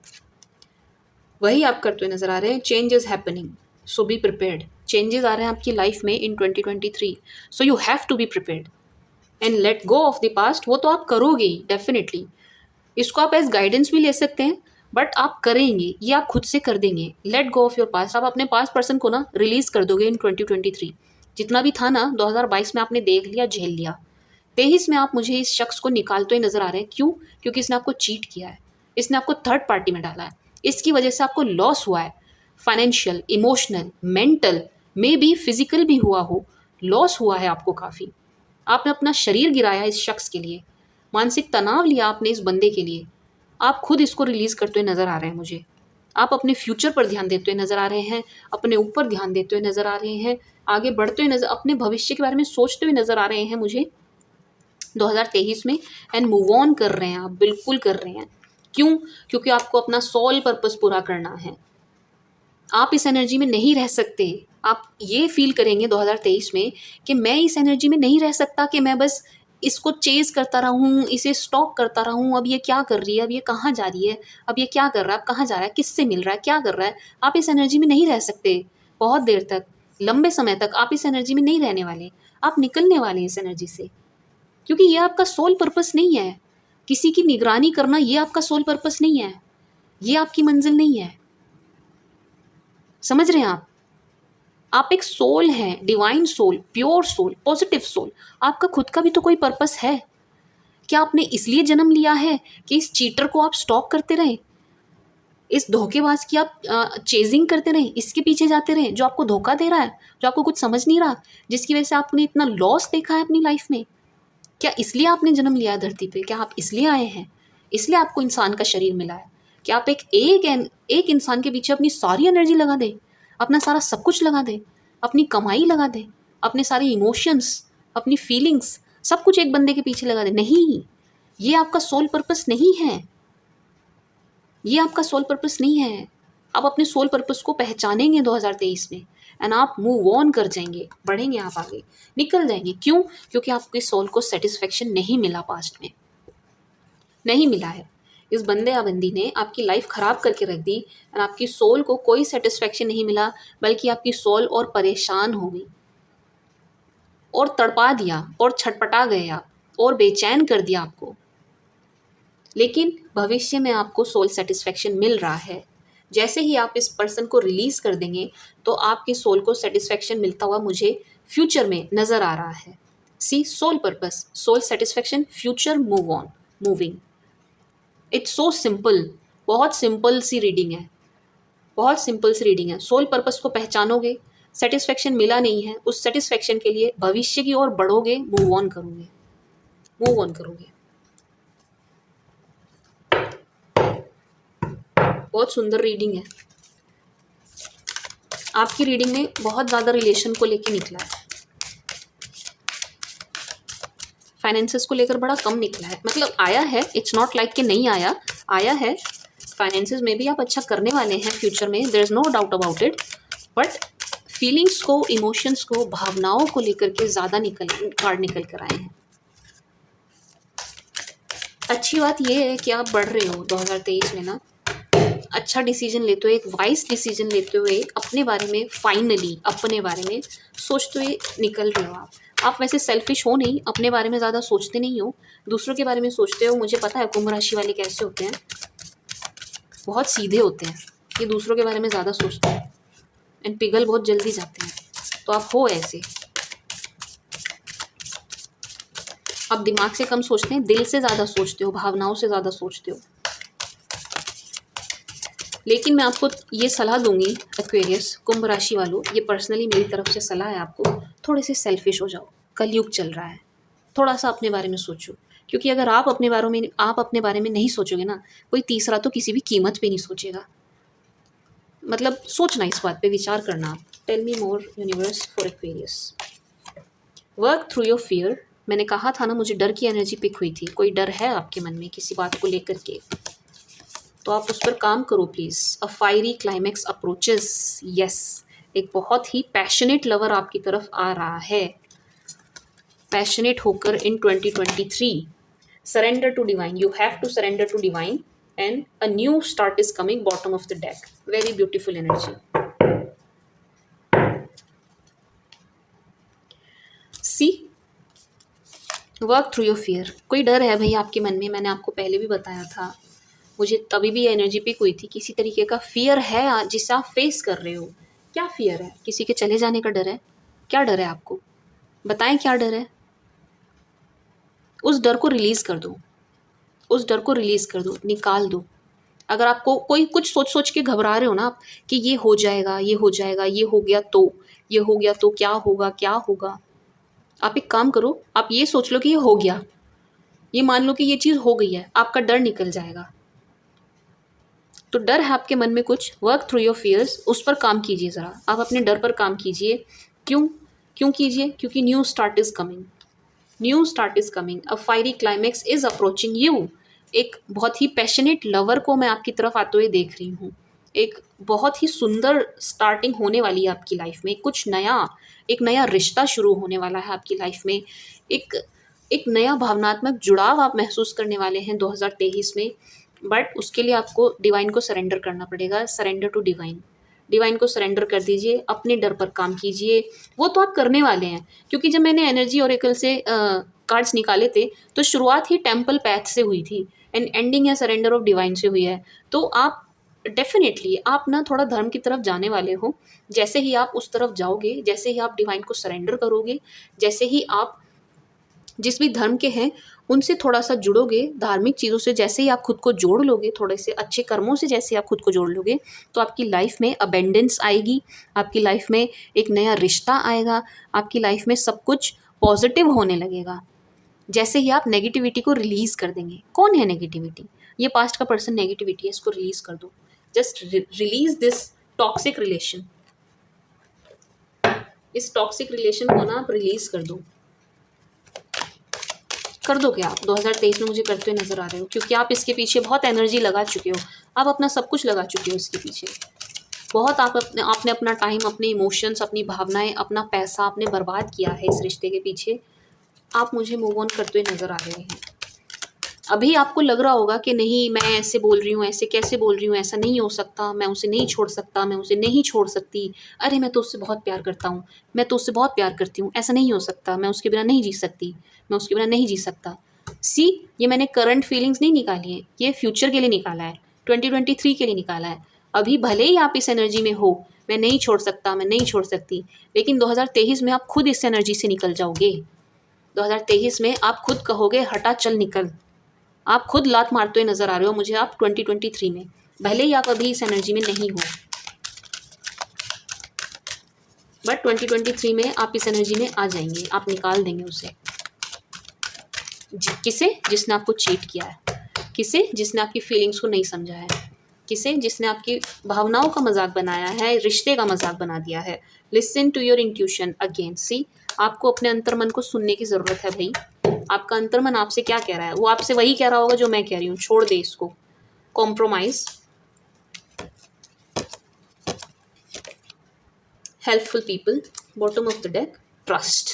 वही आप करते हुए नजर आ रहे हैं। Change is happening, so be prepared. Changes आ रहे हैं आपकी लाइफ में in 2023, so you have to be prepared and let go of the past. वो तो आप करोगे ही डेफिनेटली, इसको आप एज गाइडेंस भी ले सकते हैं, बट आप करेंगे, ये आप खुद से कर देंगे। Late go of your past, आप अपने पास्ट पर्सन को ना रिलीज कर दोगे इन 2023। जितना भी था ना 2022 में आपने देख लिया, झेल लिया, 23 में आप मुझे इस शख्स को निकालते हुए नजर आ रहे हैं। क्यों? क्योंकि इसने आपको चीट किया है, इसने आपको थर्ड पार्टी में डाला है, इसकी वजह से आपको लॉस हुआ है, financial, emotional, mental, may be physical भी हुआ हो, लॉस हुआ है आपको काफ़ी। आपने अपना शरीर गिराया इस शख्स के लिए, मानसिक तनाव लिया आपने इस बंदे के लिए। आप खुद इसको रिलीज करते हुए नजर आ रहे हैं मुझे। आप अपने फ्यूचर पर ध्यान देते हुए नजर आ रहे हैं, अपने ऊपर ध्यान देते हुए नजर आ रहे हैं, आगे बढ़ते हुए नजर, अपने भविष्य के बारे में सोचते हुए नजर आ रहे हैं मुझे 2023 में। एंड मूव ऑन कर रहे हैं आप, बिल्कुल कर रहे हैं। क्यों? क्योंकि आपको अपना सोल पर्पस पूरा करना है। आप इस एनर्जी में नहीं रह सकते। आप ये फील करेंगे 2023 में कि मैं इस एनर्जी में नहीं रह सकता, कि मैं बस इसको चेज करता रहूं, इसे स्टॉक करता रहूं। अब ये क्या कर रही है, अब ये कहाँ जा रही है, अब ये क्या कर रहा है, अब कहाँ जा रहा है, किससे मिल रहा है, क्या कर रहा है। आप इस एनर्जी में नहीं रह सकते बहुत देर तक, लंबे समय तक आप इस एनर्जी में नहीं रहने वाले। आप निकलने वाले हैं इस एनर्जी से, क्योंकि ये आपका सोल पर्पस नहीं है। किसी की निगरानी करना ये आपका सोल पर्पस नहीं है, ये आपकी मंजिल नहीं है। समझ रहे हैं आप एक सोल हैं, divine soul, pure soul, positive soul. आपका खुद का भी तो कोई पर्पस है। क्या आपने इसलिए जन्म लिया है कि इस चीटर को आप स्टॉक करते रहें, इस धोखेबाज की आप चेजिंग करते रहें, इसके पीछे जाते रहें, जो आपको धोखा दे रहा है, जो आपको कुछ समझ नहीं रहा, जिसकी वजह से आपने इतना लॉस देखा है अपनी लाइफ में? क्या इसलिए आपने जन्म लिया है धरती पे? क्या आप इसलिए आए हैं? इसलिए आपको इंसान का शरीर मिला है कि आप एक इंसान के पीछे अपनी सारी एनर्जी लगा दें, अपना सारा सब कुछ लगा दें, अपनी कमाई लगा दें, अपने सारे इमोशंस, अपनी फीलिंग्स, सब कुछ एक बंदे के पीछे लगा दें? नहीं, ये आपका सोल पर्पस नहीं है, ये आपका सोल पर्पस नहीं है। आप अपने सोल पर्पस को पहचानेंगे 2023 में एंड आप मूव ऑन कर जाएंगे, बढ़ेंगे, आप आगे निकल जाएंगे। क्यों? क्योंकि आपके सोल को सेटिस्फेक्शन नहीं मिला, पास्ट में नहीं मिला है। इस बंदे या बंदी ने आपकी लाइफ खराब करके रख दी और आपकी सोल को कोई सेटिस्फेक्शन नहीं मिला, बल्कि आपकी सोल और परेशान हो गई और तड़पा दिया और छटपटा गए आप और बेचैन कर दिया आपको। लेकिन भविष्य में आपको सोल सेटिस्फेक्शन मिल रहा है। जैसे ही आप इस पर्सन को रिलीज कर देंगे तो आपके सोल को सेटिस्फेक्शन मिलता हुआ मुझे फ्यूचर में नजर आ रहा है। See, soul purpose, soul satisfaction, future, move on, moving. It's so simple, बहुत सिंपल सी रीडिंग है, बहुत सिंपल सी रीडिंग है। सोल पर्पस को पहचानोगे, सेटिस्फेक्शन मिला नहीं है, उस सेटिस्फेक्शन के लिए भविष्य की ओर बढ़ोगे, मूव ऑन करोगे, मूव ऑन करोगे। बहुत सुंदर रीडिंग है आपकी। रीडिंग में बहुत ज़्यादा रिलेशन को लेके निकला है, फाइनेंसेस को लेकर बड़ा कम निकला है। मतलब आया है, इट्स नॉट लाइक कि नहीं आया, आया है। फाइनेंसेस में भी आप अच्छा करने वाले हैं फ्यूचर में, there is no doubt about it. But feelings को, इमोशंस को, भावनाओं को लेकर के ज़्यादा कार्ड निकल कर आए हैं। अच्छी बात यह है कि आप बढ़ रहे हो 2023 में ना, अच्छा डिसीजन लेते हुए, एक वाइज डिसीजन लेते हुए, अपने बारे में फाइनली अपने बारे में सोचते हुए निकल रहे हो आप वैसे सेल्फिश हो नहीं, अपने बारे में ज़्यादा सोचते नहीं हो, दूसरों के बारे में सोचते हो। मुझे पता है कुंभ राशि वाले कैसे होते हैं, बहुत सीधे होते हैं, ये दूसरों के बारे में ज़्यादा सोचते हैं एंड पिघल बहुत जल्दी जाते हैं। तो आप हो ऐसे, आप दिमाग से कम सोचते हैं, दिल से ज़्यादा सोचते हो, भावनाओं से ज़्यादा सोचते हो। लेकिन मैं आपको ये सलाह दूंगी एक्वेरियस, कुंभ राशि वालों, ये पर्सनली मेरी तरफ से सलाह है आपको, थोड़े से सेल्फिश हो जाओ। कलयुग चल रहा है, थोड़ा सा अपने बारे में सोचो, क्योंकि अगर आप अपने बारे में नहीं सोचोगे ना, कोई तीसरा तो किसी भी कीमत पे नहीं सोचेगा। मतलब सोचना, इस बात पे विचार करना आप। Tell me more universe for Aquarius. Work through your fear. मैंने कहा था ना, मुझे डर की एनर्जी पिक हुई थी। कोई डर है आपके मन में किसी बात को लेकर के, तो आप उस पर काम करो please. A fiery climax approaches. Yes, एक बहुत ही पैशनेट लवर आपकी तरफ आ रहा है, पैशनेट होकर in 2023। Surrender to divine, you have to surrender to divine and a new start is coming, bottom of the deck. Very beautiful energy. See, work through your fear. कोई डर है भाई आपके मन में, मैंने आपको पहले भी बताया था, मुझे तभी भी एनर्जी पिक हुई थी। किसी तरीके का फियर है जिसे आप फेस कर रहे हो। क्या फियर है? किसी के चले जाने का डर है? क्या डर है आपको? बताएं क्या डर है? उस डर को रिलीज़ कर दो, उस डर को रिलीज़ कर दो, निकाल दो। अगर आपको कोई कुछ सोच सोच के घबरा रहे हो ना आप, कि ये हो जाएगा, ये हो जाएगा, ये हो गया तो, ये हो गया तो क्या होगा, क्या होगा, आप एक काम करो, आप ये सोच लो कि ये हो गया, ये मान लो कि ये चीज़ हो गई है, आपका डर निकल जाएगा। तो डर है आपके मन में कुछ, वर्क थ्रू योर फियर्स, उस पर काम कीजिए ज़रा, आप अपने डर पर काम कीजिए। क्यों क्यों कीजिए? क्योंकि new start is coming, new start is coming, a fiery climax is approaching you. एक बहुत ही पैशनेट लवर को मैं आपकी तरफ आते हुए देख रही हूँ। एक बहुत ही सुंदर स्टार्टिंग होने वाली है आपकी लाइफ में, कुछ नया, एक नया रिश्ता शुरू होने वाला है आपकी लाइफ में। एक एक नया भावनात्मक जुड़ाव आप महसूस करने वाले हैं 2023 में। बट उसके लिए आपको डिवाइन को सरेंडर करना पड़ेगा। सरेंडर टू डिवाइन, डिवाइन को सरेंडर कर दीजिए, अपने डर पर काम कीजिए। वो तो आप करने वाले हैं, क्योंकि जब मैंने एनर्जी ओरेकल से कार्ड्स निकाले थे, तो शुरुआत ही टेम्पल पैथ से हुई थी एंड एंडिंग या सरेंडर ऑफ डिवाइन से हुई है। तो आप डेफिनेटली आप ना थोड़ा धर्म की तरफ जाने वाले हो। जैसे ही आप उस तरफ जाओगे, जैसे ही आप डिवाइन को सरेंडर करोगे, जैसे ही आप जिस भी धर्म के हैं उनसे थोड़ा सा जुड़ोगे, धार्मिक चीज़ों से जैसे ही आप खुद को जोड़ लोगे, थोड़े से अच्छे कर्मों से जैसे आप खुद को जोड़ लोगे, तो आपकी लाइफ में अबेंडेंस आएगी, आपकी लाइफ में एक नया रिश्ता आएगा, आपकी लाइफ में सब कुछ पॉजिटिव होने लगेगा। जैसे ही आप नेगेटिविटी को रिलीज़ कर देंगे। कौन है नेगेटिविटी? ये पास्ट का पर्सन नेगेटिविटी है, इसको रिलीज़ कर दो। Just release this toxic relation, इस टॉक्सिक रिलेशन को ना आप रिलीज़ कर दो। कर दो क्या आप 2023 में? मुझे करते हुए नज़र आ रहे हो, क्योंकि आप इसके पीछे बहुत एनर्जी लगा चुके हो, आप अपना सब कुछ लगा चुके हो इसके पीछे। बहुत आपने अपना टाइम, अपने इमोशंस, अपनी भावनाएं, अपना पैसा आपने बर्बाद किया है इस रिश्ते के पीछे। आप मुझे मूव ऑन करते हुए नज़र आ रहे हैं। अभी आपको लग रहा होगा कि नहीं, मैं ऐसे बोल रही हूँ, ऐसे कैसे बोल रही हूँ, ऐसा नहीं हो सकता, मैं उसे नहीं छोड़ सकता, मैं उसे नहीं छोड़ सकती, अरे मैं तो उससे बहुत प्यार करता हूँ, मैं तो उससे बहुत प्यार करती हूँ, ऐसा नहीं हो सकता, मैं उसके बिना नहीं जी सकती, मैं उसके बिना नहीं जी सकता। सी, ये मैंने करंट फीलिंग्स नहीं निकाली है, ये फ्यूचर के लिए निकाला है, 2023 के लिए निकाला है। अभी भले ही आप इस एनर्जी में हो, मैं नहीं छोड़ सकता, मैं नहीं छोड़ सकती, लेकिन 2023 में आप खुद इस एनर्जी से निकल जाओगे। 2023 में आप खुद कहोगे हटा चल निकल। आप खुद लात मारते हुए नजर आ रहे हो मुझे आप 2023 में, भले ही आप अभी इस एनर्जी में नहीं हो। बट 2023 में आप इस एनर्जी में आ जाएंगे, आप निकाल देंगे उसे। किसे? जिसने आपको चीट किया है, किसे? जिसने आपकी फीलिंग्स को नहीं समझा है, किसे? जिसने आपकी भावनाओं का मजाक बनाया है, रिश्ते का मजाक बना दिया है। Listen to your intuition again. See, आपको अपने अंतर्मन को सुनने की ज़रूरत है भाई। आपका अंतर्मन आपसे क्या कह रहा है? वो आपसे वही कह रहा होगा जो मैं कह रही हूँ। छोड़ दे इसको। Compromise. Helpful people, bottom of the deck, trust.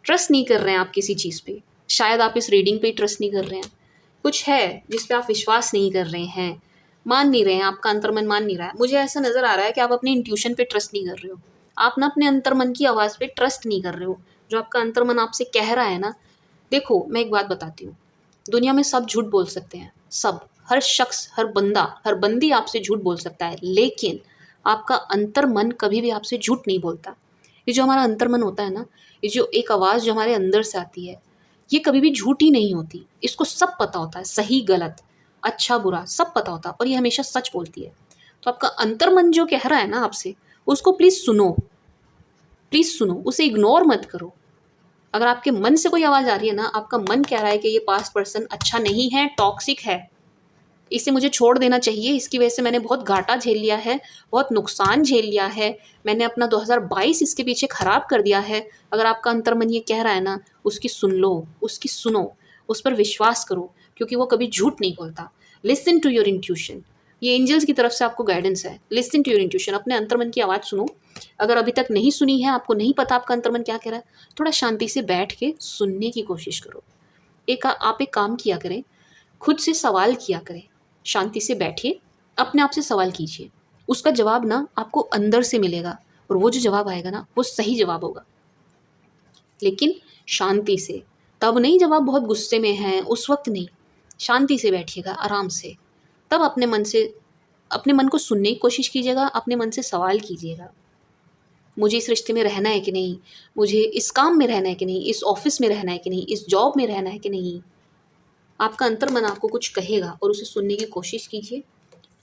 Trust नहीं कर रहे हैं आप किसी चीज़ पे। शायद आप इस रीडिंग पे ट्रस्ट नहीं कर रहे हैं। कुछ है जिस पे आप विश्वास नहीं कर रहे हैं, मान नहीं रहे हैं, आपका अंतर्मन मान नहीं रहा है। मुझे ऐसा नज़र आ रहा है कि आप अपने इंट्यूशन पे ट्रस्ट नहीं कर रहे हो। आप ना अपने अंतर्मन की आवाज़ पे ट्रस्ट नहीं कर रहे हो। जो आपका अंतर्मन आपसे कह रहा है ना, देखो मैं एक बात बताती हूँ, दुनिया में सब झूठ बोल सकते हैं, सब, हर शख्स, हर बंदा, हर बंदी आपसे झूठ बोल सकता है, लेकिन आपका अंतर्मन कभी भी आपसे झूठ नहीं बोलता। ये जो हमारा अंतर्मन होता है ना, ये जो एक आवाज़ जो हमारे अंदर से आती है, ये कभी भी झूठी नहीं होती। इसको सब पता होता है, सही गलत, अच्छा बुरा सब पता होता है, और ये हमेशा सच बोलती है। तो आपका अंतर्मन जो कह रहा है ना आपसे, उसको प्लीज़ सुनो, प्लीज़ सुनो, उसे इग्नोर मत करो। अगर आपके मन से कोई आवाज़ आ रही है ना, आपका मन कह रहा है कि ये पास्ट पर्सन अच्छा नहीं है, टॉक्सिक है, इसे मुझे छोड़ देना चाहिए, इसकी वजह से मैंने बहुत घाटा झेल लिया है, बहुत नुकसान झेल लिया है, मैंने अपना 2022 इसके पीछे ख़राब कर दिया है। अगर आपका अंतर्मन ये कह रहा है ना, उसकी सुन लो, उसकी सुनो, उस पर विश्वास करो, क्योंकि वो कभी झूठ नहीं बोलता। Listen to your intuition. ये एंजल्स की तरफ से आपको गाइडेंस है। लिसन टू योर इंट्यूशन, अपने अंतर्मन की आवाज़ सुनो। अगर अभी तक नहीं सुनी है, आपको नहीं पता आपका अंतर्मन क्या कह रहा है, थोड़ा शांति से बैठ के सुनने की कोशिश करो। आप एक काम किया करें, खुद से सवाल किया करें। शांति से बैठिए, अपने आप से सवाल कीजिए, उसका जवाब ना आपको अंदर से मिलेगा, और वो जो जवाब आएगा ना, वो सही जवाब होगा, लेकिन शांति से। तब नहीं जब आप बहुत गुस्से में हैं, उस वक्त नहीं। शांति से बैठिएगा, आराम से, तब अपने मन को सुनने की कोशिश कीजिएगा, अपने मन से सवाल कीजिएगा। मुझे इस रिश्ते में रहना है कि नहीं, मुझे इस काम में रहना है कि नहीं, इस ऑफिस में रहना है कि नहीं, इस जॉब में रहना है कि नहीं। आपका अंतर्मन आपको कुछ कहेगा और उसे सुनने की कोशिश कीजिए।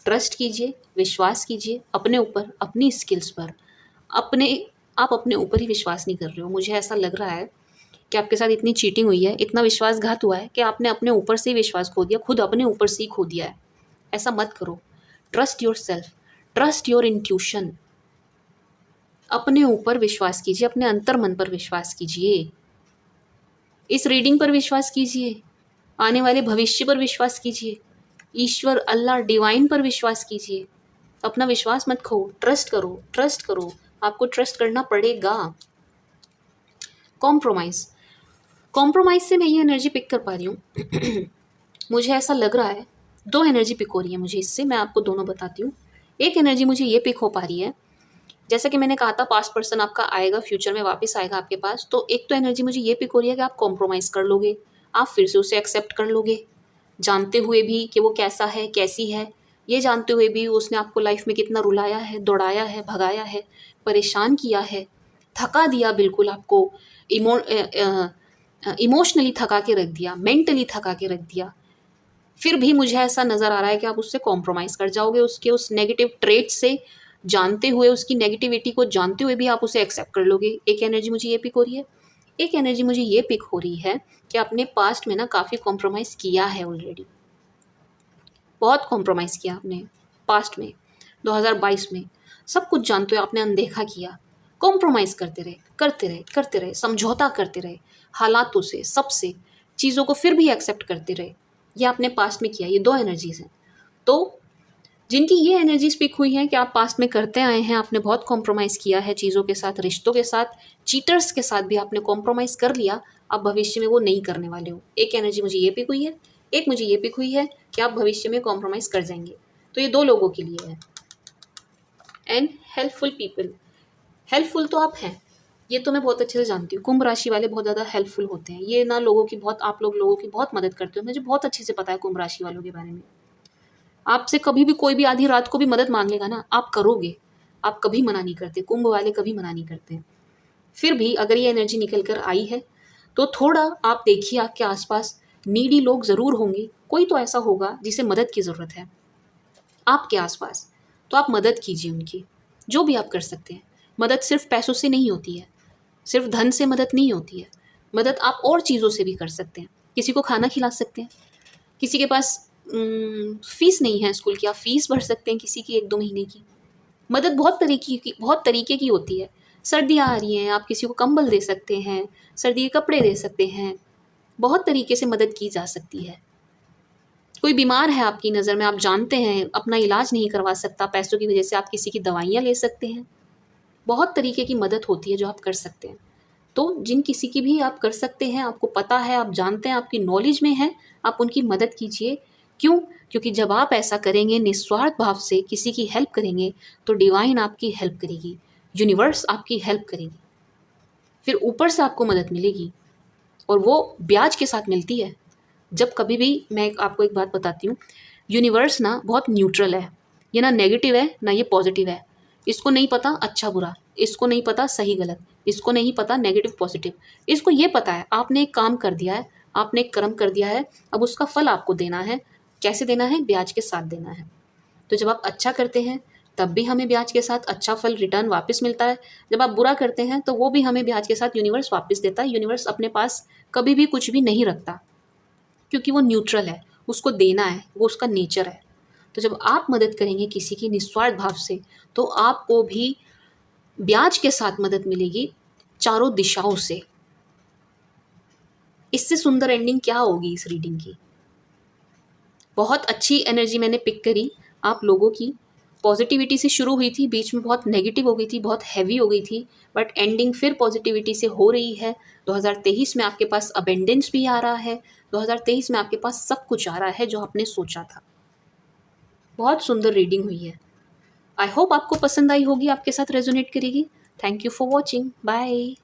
ट्रस्ट कीजिए, विश्वास कीजिए अपने ऊपर, अपनी स्किल्स पर। आप अपने ऊपर ही विश्वास नहीं कर रहे हो। मुझे ऐसा लग रहा है कि आपके साथ इतनी चीटिंग हुई है, इतना विश्वासघात हुआ है कि आपने अपने ऊपर से ही विश्वास खो दिया, खुद अपने ऊपर से ही खो दिया है। ऐसा मत करो। Trust your self, trust your intuition. अपने ऊपर विश्वास कीजिए, अपने अंतर्मन पर विश्वास कीजिए, इस रीडिंग पर विश्वास कीजिए, आने वाले भविष्य पर विश्वास कीजिए, ईश्वर, अल्लाह, डिवाइन पर विश्वास कीजिए। अपना विश्वास मत खो, ट्रस्ट करो, ट्रस्ट करो, आपको ट्रस्ट करना पड़ेगा। कॉम्प्रोमाइज़, कॉम्प्रोमाइज़ से मैं ये एनर्जी पिक कर पा रही हूँ। मुझे ऐसा लग रहा है, दो एनर्जी पिक हो रही है मुझे इससे, मैं आपको दोनों बताती हूँ। एक एनर्जी मुझे ये पिक हो पा रही है, जैसा कि मैंने कहा था पास्ट पर्सन आपका आएगा, फ्यूचर में वापस आएगा आपके पास। तो एक तो एनर्जी मुझे ये पिक हो रही है कि आप कॉम्प्रोमाइज़ कर लोगे, आप फिर से उसे एक्सेप्ट कर लोगे, जानते हुए भी कि वो कैसा है, कैसी है, ये जानते हुए भी उसने आपको लाइफ में कितना रुलाया है, दौड़ाया है, भगाया है, परेशान किया है, थका दिया, बिल्कुल आपको इमोशनली थका के रख दिया, मेंटली थका के रख दिया। फिर भी मुझे ऐसा नज़र आ रहा है कि आप उससे कॉम्प्रोमाइज़ कर जाओगे, उसके उस नेगेटिव ट्रेट से, जानते हुए, उसकी नेगेटिविटी को जानते हुए भी आप उसे एक्सेप्ट कर लोगे। एक एनर्जी मुझे ये पिक हो रही है। एक एनर्जी मुझे ये पिक हो रही है कि आपने पास्ट में ना काफ़ी कॉम्प्रोमाइज़ किया है ऑलरेडी, बहुत कॉम्प्रोमाइज़ किया आपने पास्ट में, 2022 में। सब कुछ जानते हुए आपने अनदेखा किया, कॉम्प्रोमाइज़ करते रहे, करते रहे, करते रहे, समझौता करते रहे हालातों से, सबसे, चीज़ों को फिर भी एक्सेप्ट करते रहे। ये आपने पास्ट में किया। ये दो एनर्जीज़ हैं। तो जिनकी ये एनर्जीज पिक हुई हैं कि आप पास्ट में करते आए हैं, आपने बहुत कॉम्प्रोमाइज़ किया है चीज़ों के साथ, रिश्तों के साथ, चीटर्स के साथ भी आपने कॉम्प्रोमाइज़ कर लिया, आप भविष्य में वो नहीं करने वाले हो। एक एनर्जी मुझे ये पिक हुई है, एक मुझे ये पिक हुई है कि आप भविष्य में कॉम्प्रोमाइज़ कर जाएंगे। तो ये दो लोगों के लिए है। एंड हेल्पफुल पीपल, हेल्पफुल तो आप हैं, ये तो मैं बहुत अच्छे से जानती हूँ। कुंभ राशि वाले बहुत ज़्यादा हेल्पफुल होते हैं। ये ना लोगों की बहुत, आप लोगों की बहुत मदद करते हो, मुझे बहुत अच्छे से पता है कुंभ राशि वालों के बारे में। आपसे कभी भी कोई भी आधी रात को भी मदद मांग लेगा ना, आप करोगे, आप कभी मना नहीं करते, कुंभ वाले कभी मना नहीं करते। फिर भी अगर ये एनर्जी निकल कर आई है तो थोड़ा आप देखिए आपके आसपास नीडी लोग ज़रूर होंगे, कोई तो ऐसा होगा जिसे मदद की ज़रूरत है आपके आसपास, तो आप मदद कीजिए उनकी, जो भी आप कर सकते हैं। मदद सिर्फ पैसों से नहीं होती है, सिर्फ धन से मदद नहीं होती है, मदद आप और चीज़ों से भी कर सकते हैं। किसी को खाना खिला सकते हैं, किसी के पास फीस नहीं है स्कूल की, आप फीस भर सकते हैं किसी की 1-2 महीने की। मदद बहुत तरीके की होती है। सर्दियाँ आ रही हैं, आप किसी को कंबल दे सकते हैं, सर्दी के कपड़े दे सकते हैं, बहुत तरीके से मदद की जा सकती है। कोई बीमार है आपकी नज़र में, आप जानते हैं अपना इलाज नहीं करवा सकता, पैसों की वजह से आप किसी की दवाइयाँ ले सकते हैं। बहुत तरीके की मदद होती है जो आप कर सकते हैं। तो जिन किसी की भी आप कर सकते हैं, आपको पता है, आप जानते हैं, आपकी नॉलेज में है, आप उनकी मदद कीजिए। क्यों? क्योंकि जब आप ऐसा करेंगे, निस्वार्थ भाव से किसी की हेल्प करेंगे, तो डिवाइन आपकी हेल्प करेगी, यूनिवर्स आपकी हेल्प करेगी, फिर ऊपर से आपको मदद मिलेगी, और वो ब्याज के साथ मिलती है। जब कभी भी, मैं आपको एक बात बताती हूँ, यूनिवर्स ना बहुत न्यूट्रल है, ये ना नेगेटिव है ना ये पॉजिटिव है। इसको नहीं पता अच्छा बुरा, इसको नहीं पता सही गलत, इसको नहीं पता नेगेटिव पॉजिटिव। इसको ये पता है आपने एक काम कर दिया है, आपने एक कर्म कर दिया है, अब उसका फल आपको देना है। कैसे देना है? ब्याज के साथ देना है। तो जब आप अच्छा करते हैं तब भी हमें ब्याज के साथ अच्छा फल रिटर्न वापस मिलता है। जब आप बुरा करते हैं तो वो भी हमें ब्याज के साथ यूनिवर्स वापस देता है। यूनिवर्स अपने पास कभी भी कुछ भी नहीं रखता, क्योंकि वो न्यूट्रल है, उसको देना है, वो उसका नेचर है। तो जब आप मदद करेंगे किसी की निस्वार्थ भाव से, तो आपको भी ब्याज के साथ मदद मिलेगी चारों दिशाओं से। इससे सुंदर एंडिंग क्या होगी इस रीडिंग की? बहुत अच्छी एनर्जी मैंने पिक करी आप लोगों की। पॉजिटिविटी से शुरू हुई थी, बीच में बहुत नेगेटिव हो गई थी, बहुत हैवी हो गई थी, बट एंडिंग फिर पॉजिटिविटी से हो रही है। 2023 में आपके पास अबेंडेंस भी आ रहा है, 2023 में आपके पास सब कुछ आ रहा है जो आपने सोचा था। बहुत सुंदर रीडिंग हुई है। आई होप आपको पसंद आई होगी, आपके साथ रेजोनेट करेगी। Thank you for watching, bye.